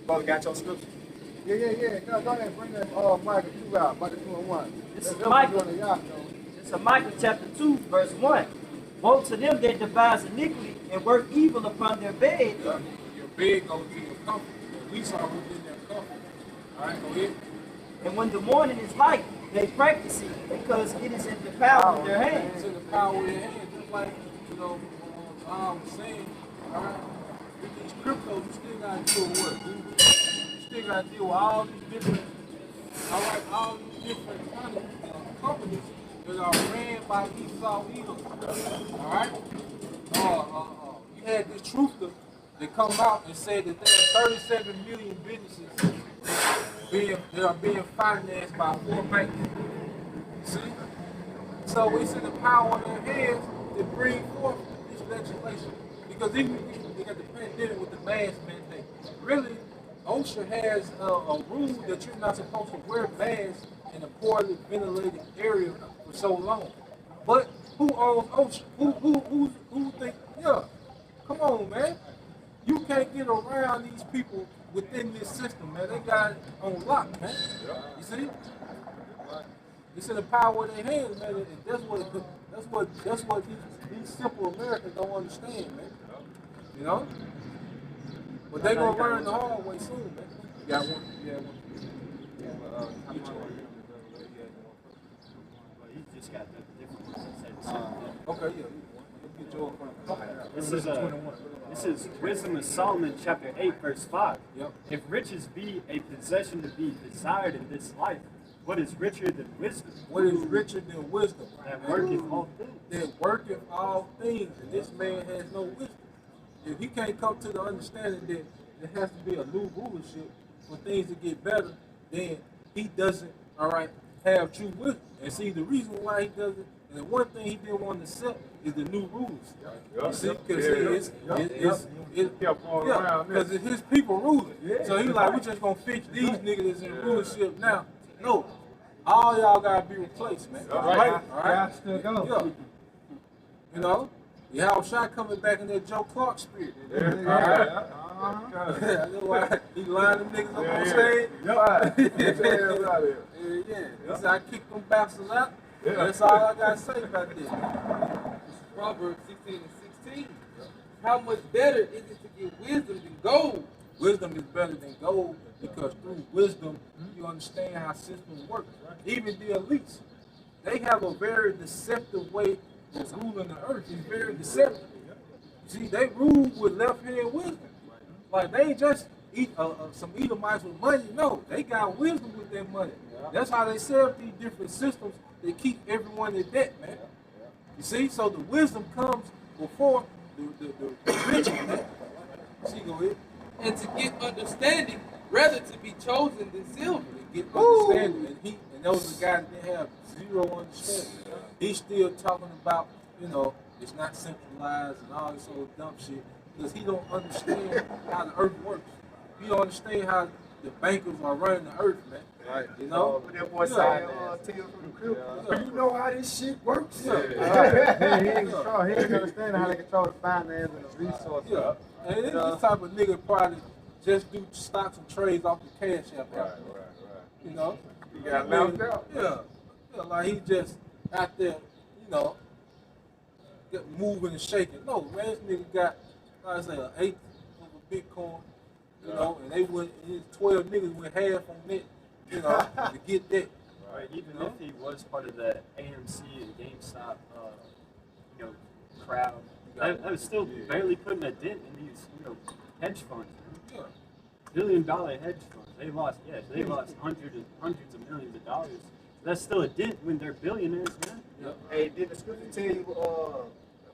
Brother got your scripture. Yeah. Go ahead and bring that Micah 2 out, Micah 2 and 1. This is Micah. It's Micah chapter 2, verse 1. Woe to them that devise iniquity and work evil upon their bed. Your bed goes to your comfort. We saw within their comfort. All right, go ahead. And when the morning is light, they practice it because it is in the power of their hands. It's in the power of their hands. Just like, I was saying, all right, with these cryptos, you still got to deal with what? Google. You still got to deal with all these different, all these different companies that are ran by Esau Edom. All right? You had this truther that come out and said that there are 37 million businesses that are being financed by 4 banks. See? So it's in the power of their hands to bring forth this legislation. Because even they got the pandemic with the mask mandate. Really, OSHA has a rule that you're not supposed to wear masks in a poorly ventilated area for so long. But who owns OSHA? Who think, yeah, come on, man. You can't get around these people within this system, man. They got it on lock, man. You see? It's in the power of their hands, man. And that's what these simple Americans don't understand, man. You know? But they gonna learn the hard way soon, man. You got one? Yeah, one. You just got the different ones that say the same thing. Okay, yeah. Get yours from This is Wisdom of Solomon, chapter 8, verse 5. Yep. If riches be a possession to be desired in this life, what is richer than wisdom? What is richer than wisdom? That worketh all things. That worketh all things. And this man has no wisdom. If he can't come to the understanding that there has to be a new rulership for things to get better, then he doesn't, have true wisdom. And see, the reason why he doesn't, and the one thing he didn't want to accept is the new rules. You see, because it's his people ruling. So he's like, we just gonna fix these niggas that's in rulership now. No, all y'all gotta be replaced, man. All right. Still go. Yeah. You know, Yahushua coming back in that Joe Clark spirit. That's why he lined them niggas up on stage. Yeah. He said, I kicked them bastards out. That's all I gotta say about this. Proverbs 16 and 16. How much better is it to get wisdom than gold? Wisdom is better than gold, because through wisdom you understand how systems work. Even the elites, they have a very deceptive way of ruling the earth. It's very deceptive. See, they rule with left-hand wisdom. Like, they ain't just some Edomites with money. No, they got wisdom with their money. That's how they set up these different systems that keep everyone in debt, man. You see, so the wisdom comes before the rich, man. See, go ahead. And to get understanding, rather to be chosen than silver. To get understanding, and those are the guys that have zero understanding. He's still talking about, it's not centralized and all this old dumb shit, because he don't understand how the earth works. He don't understand how the bankers are running the earth, man. Right. But that boy saying, Tales from the Crypt. You know how this shit works? He ain't understand how they control the finance and the resources. Yeah. And this type of nigga probably just do stocks and trades off the cash app. Right. You know? He got left out. Yeah, like he just out there, get moving and shaking. No, man, this nigga got, like I say, an eighth of a Bitcoin, and they went, his 12 niggas went half on it, to get that. Right. Even if he was part of the AMC and GameStop, crowd, that was still barely putting a dent in these, hedge funds. Yeah. $1 billion hedge funds. They lost hundreds of millions of dollars. That's still a dent when they're billionaires, man. Yeah. Hey, did the scripture tell you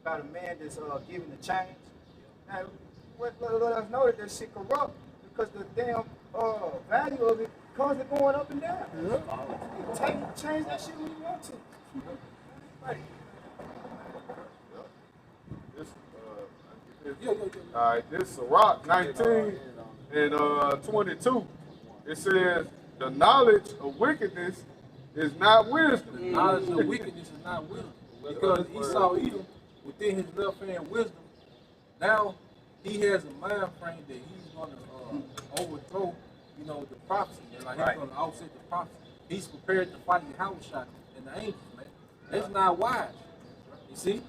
about a man that's giving the change? Now, let us know that shit corrupt because the damn value of it constantly going up and down. Change that shit when you want to. Right. All right, this is Rock 19 and 22. It says, the knowledge of wickedness is not wisdom. The knowledge of wickedness is not wisdom. Because Esau Edom, within his left hand wisdom, now he has a mind frame that he's going to overthrow, the prophecy. Like he's going to offset the prophecy. He's prepared to fight the Yahushua and the angels, man. That's not wise. You see?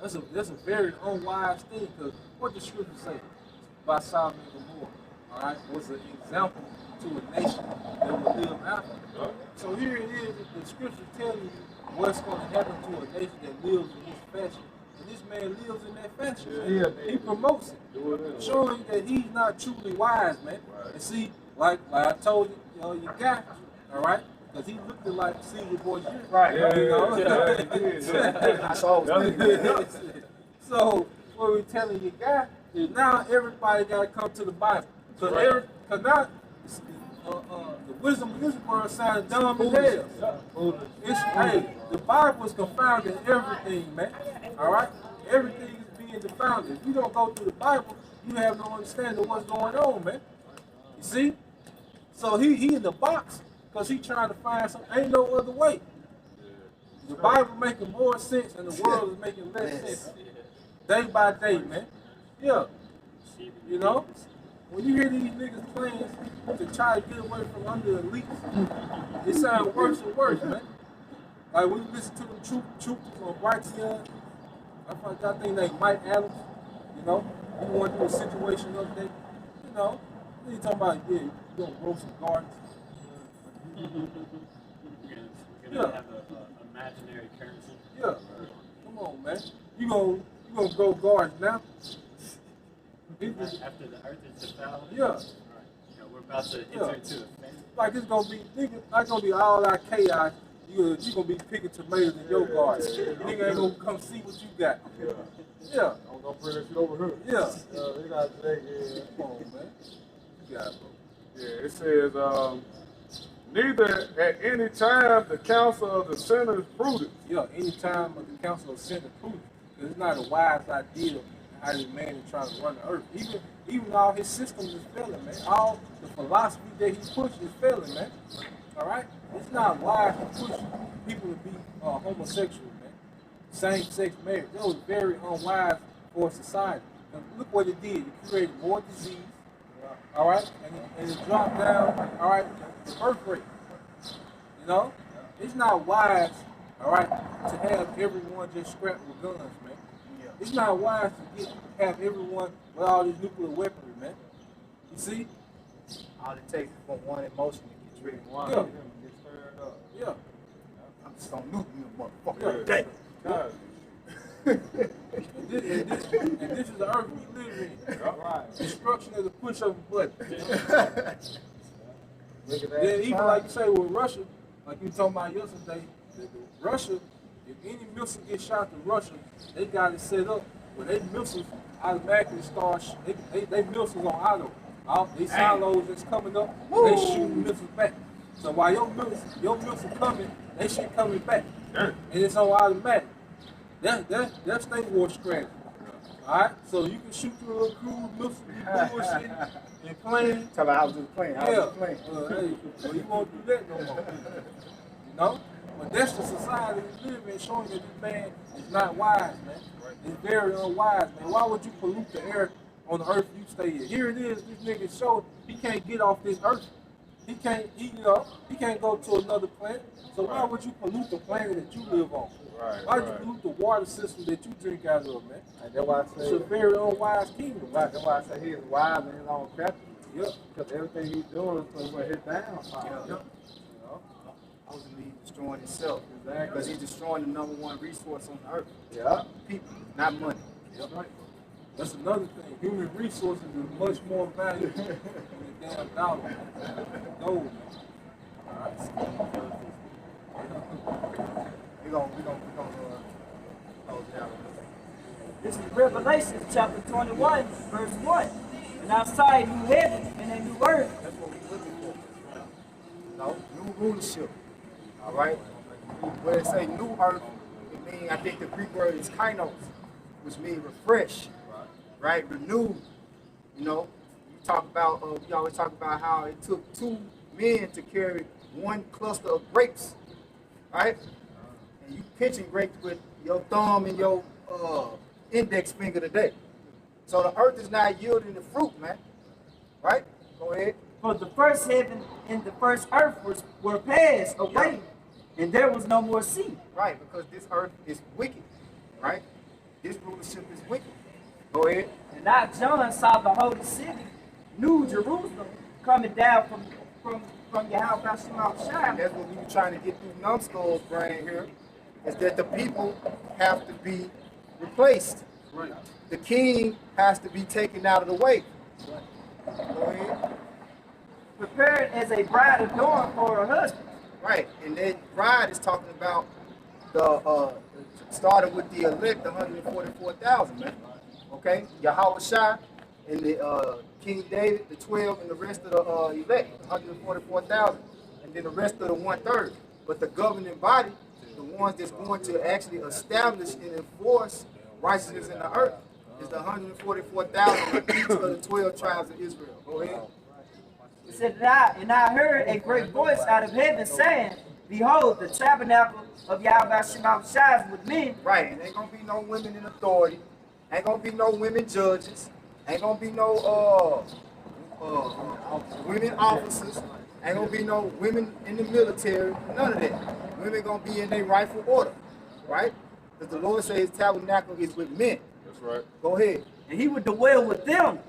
That's a very unwise thing, because what the scripture say about Sodom and Gomorrah, all right, was an example to a nation that would live after. So here it is, the scripture telling you what's going to happen to a nation that lives in this fashion. And this man lives in that fashion. He promotes it, showing that he's not truly wise, man. And see, like I told you, you got, all right? Because he looked like Caesar Borgia. Right. So what we're telling you guys is now everybody got to come to the Bible. Because now the wisdom of this world sounds dumb as hell. The Bible is confounding everything, man. All right? Everything is being confounded. If you don't go through the Bible, you have no understanding of what's going on, man. You see? So he in the box. Because he trying to find something. Ain't no other way. The Bible making more sense and the world is making less sense. Day by day, man. Yeah. When you hear these niggas plans to try to get away from under elites, it sounds worse and worse, man. Like when you listen to them troopers on Brighteon, I think they Mike Adams, he went through a situation the other day, he talking about, you gonna grow some gardens. We're gonna have an imaginary currency. Yeah. Come on, man. You gonna grow gardens now? After the earth is defiled? Yeah. All right. We're about to enter into a famine. Like it's gonna be all that chaos. You gonna be picking tomatoes in your garden. Nigga ain't gonna come see what you got. Yeah. I'm gonna bring that shit over here. Yeah. They got Come on, man. You got it, bro. Yeah, it says, neither at any time the counsel of the sinner is prudent. Yeah, any time of the council of sin is prudent. Because it's not a wise idea how this man is trying to run the earth. Even all his systems is failing, man. All the philosophy that he pushes is failing, man. All right? It's not wise to push people to be homosexual, man. Same-sex marriage. That was very unwise for society. And look what it did. It created more disease, all right? And it dropped down, all right, the birth rate. It's not wise, all right, to have everyone just strapped with guns, man. It's not wise to have everyone with all this nuclear weaponry, man. You see? All it takes is for one emotion to get triggered. One Yeah. of them get stirred up. Yeah. I'm just gonna nuke you, motherfucker. Yeah. Damn. God. And this is the earth we live in. Right. Destruction is a push of a button. Look at that. Then even like you say with Russia, like you talking about yesterday, Russia, if any missile gets shot to Russia, they got it set up where they missiles automatically start, they missiles on auto. All these silos that's coming up, they shooting missiles back. So while your missile coming, they shit coming back. And it's on automatic. That's state war strategy. Alright? So you can shoot through a little cruise missile, you bullshit, and playing. Tell me how was it playing? How was it playing? Hey, well, you won't do that no more. You know? But that's the society we live in, showing that this man is not wise, man. He's very unwise, man. Why would you pollute the air on the earth you stay in? Here it is, this nigga showed he can't get off this earth. He can't go to another planet. So why would you pollute the planet that you live on? Right, Why would you pollute the water system that you drink out of, man? And that's why I It's say, a very unwise kingdom. that's why I say he's wise in his own crafty. Yep. Because everything he's doing is for his downfall. Yep. You know? Ultimately destroying himself. Exactly. Because he's destroying the number one resource on the earth. Yeah. People, not money. Yep. That's another thing. Human resources is much more valuable than the damn dollar, man. Gold, man. All right. We're gonna close it out. This is Revelation chapter 21, verse 1. And outside new heaven and a new earth. That's what we're looking for. No, new rulership. All right. When it say new earth, it means, I think the Greek word is kainos, which means refresh, right? Renewed. You know, we always talk about how it took 2 men to carry 1 cluster of grapes, right? And you pinching grapes with your thumb and your index finger today. So the earth is not yielding the fruit, man. Right? Go ahead. For the first heaven and the first earth were passed away, and there was no more sea. Right, because this earth is wicked. Right? This rulership is wicked. Go ahead. And I, John, saw the holy city, New Jerusalem, coming down from Yahweh Shema Shai. That's what we were trying to get through Numbskull's brain here, is that the people have to be replaced. Right. The king has to be taken out of the way. Go ahead. Prepared as a bride adorned for her husband. Right, and that bride is talking about the started with the elect, 144,000, man. Okay, Yahweh Shai and the King David, the 12, and the rest of the elect, 144,000, and then the rest of the 1/3. But the governing body, the ones that's going to actually establish and enforce righteousness in the earth, is the 144,000 of each of the 12 tribes of Israel. Go ahead. It said, and I heard a great voice out of heaven saying, Behold, the tabernacle of Yahweh Shema Shai is with men. Right, and ain't gonna be no women in authority. Ain't gonna be no women judges. Ain't gonna be no women officers. Ain't gonna be no women in the military. None of that. Women gonna be in their rightful order, right? Because the Lord says His tabernacle is with men. That's right. Go ahead. And he would dwell with them,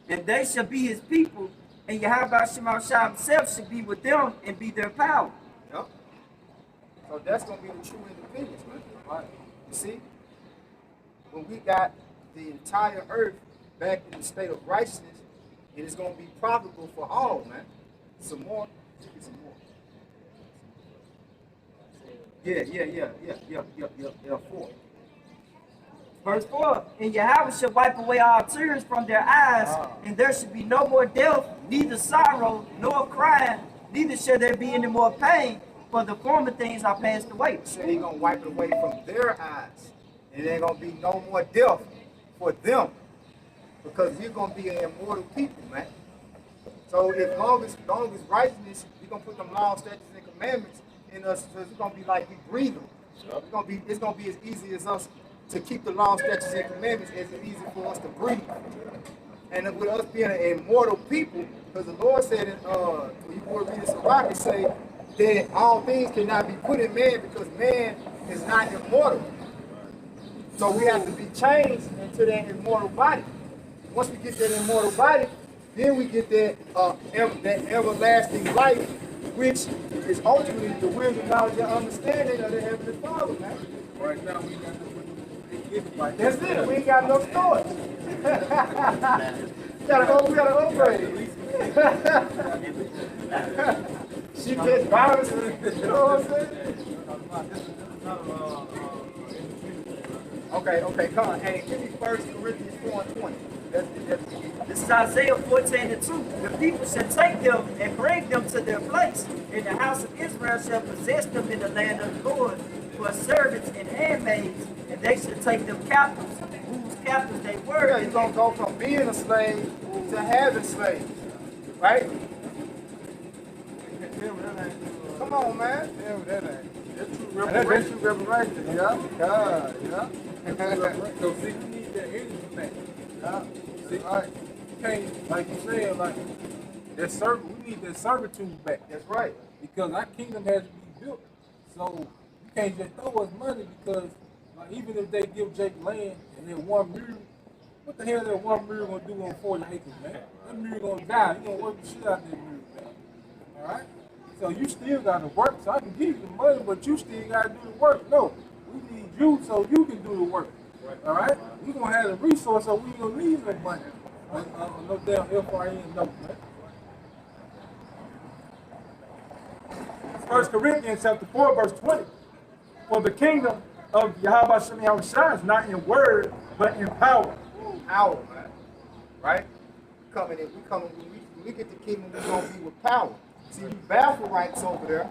and they shall be his people, and Yahweh Shema Shai himself shall be with them and be their power. Yep. So that's gonna be the true independence, man. Right? You see, when we got the entire earth back in the state of righteousness, it is gonna be profitable for all, man. Some more. Get some more. Yeah. 4. Verse 4, and Yahweh shall wipe away all tears from their eyes, and there shall be no more death, neither sorrow, nor crying, neither shall there be any more pain, for the former things are passed away. He said He's gonna wipe it away from their eyes. And there ain't gonna be no more death for them. Because we're gonna be an immortal people, man. So as long as righteousness, we're gonna put them laws, statutes, and commandments in us, so it's gonna be like we breathe them. It's gonna be as easy as us to keep the laws, statutes, and commandments as it's easy for us to breathe. And with us being an immortal people, because the Lord said in when you were reading Sirach, it say that all things cannot be put in man because man is not immortal. So we have to be changed into that immortal body. Once we get that immortal body, Then we get that everlasting life, which is ultimately the wisdom, knowledge, and understanding of the Heavenly Father, man. Right now, we got to That's it. We ain't got no storage. we gotta upgrade. She gets viruses. You know what I'm saying? Okay, come on. Hey, give me 1 Corinthians 4:20. This is Isaiah 14:2. The people shall take them and bring them to their place, and the house of Israel shall possess them in the land of the Lord for servants and handmaids, and they shall take them captives, whose captives they were. Yeah, you're gonna go from being a slave to having slaves, right? Come on, man. That's true That's true revelation, yeah. God, yeah. So see, we need that energy back. Yeah. See, you can't, like you said, like we need that servitude back. That's right. Because our kingdom has to be built. So you can't just throw us money because, like, even if they give Jake land and then 1 mule, what the hell that 1 mule gonna do on 40 acres, man? That mule gonna die. You gonna work the shit out of that mule, man. All right. So you still gotta work. So I can give you the money, but you still gotta do the work. No, we need you so you can do the work. All right. We gonna have the resource, so we ain't gonna need no money. No damn FRN, no, man. 1 Corinthians chapter 4, verse 20. For the kingdom of Yahweh Shem Yahushua is not in word, but in power. Power, man. Right? When we get the kingdom, we're gonna be with power. See, you baffle rights over there.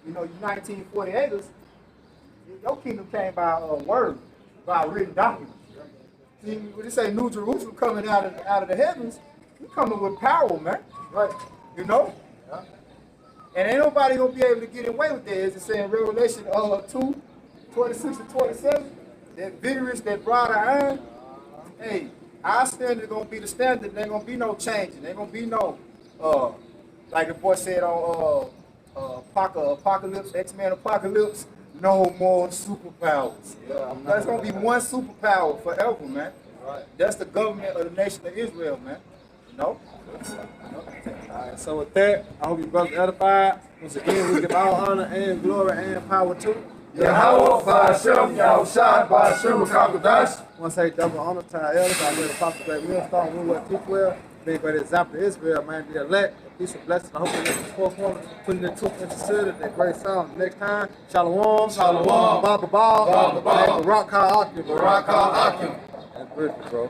You know, you 1948ers. Your kingdom came by word, by a written document. See, when they say New Jerusalem coming out of the heavens, we coming with power, man. Right? You know? Yeah. And ain't nobody gonna be able to get away with that. As it says in Revelation 2, 26 and 27, that vigorous, that broad iron. Hey, our standard gonna be the standard. There ain't gonna be no changing. There ain't gonna be no like the boy said on Apocalypse, X-Men Apocalypse, no more superpowers. Yeah, there's gonna be one superpower forever, man. Right. That's the government of the nation of Israel, man. You know? Alright, so with that, I hope you brothers edified. Once again, we give all honor and glory and power to Yahweh, Ba'ashem, Yahushua, Ba'ashem, Kakodash. I want to say double honor to our elders, our great apostle, great millstone, rule what teach well, being great example of Israel, man, the elect, peace and blessings. I hope you get the fourth one, putting the truth into consider that great sound. Next time, Shalom, Shalom, Baba Baba, Barak Ka Akim, Barak Ka Akim. That's brilliant, bro.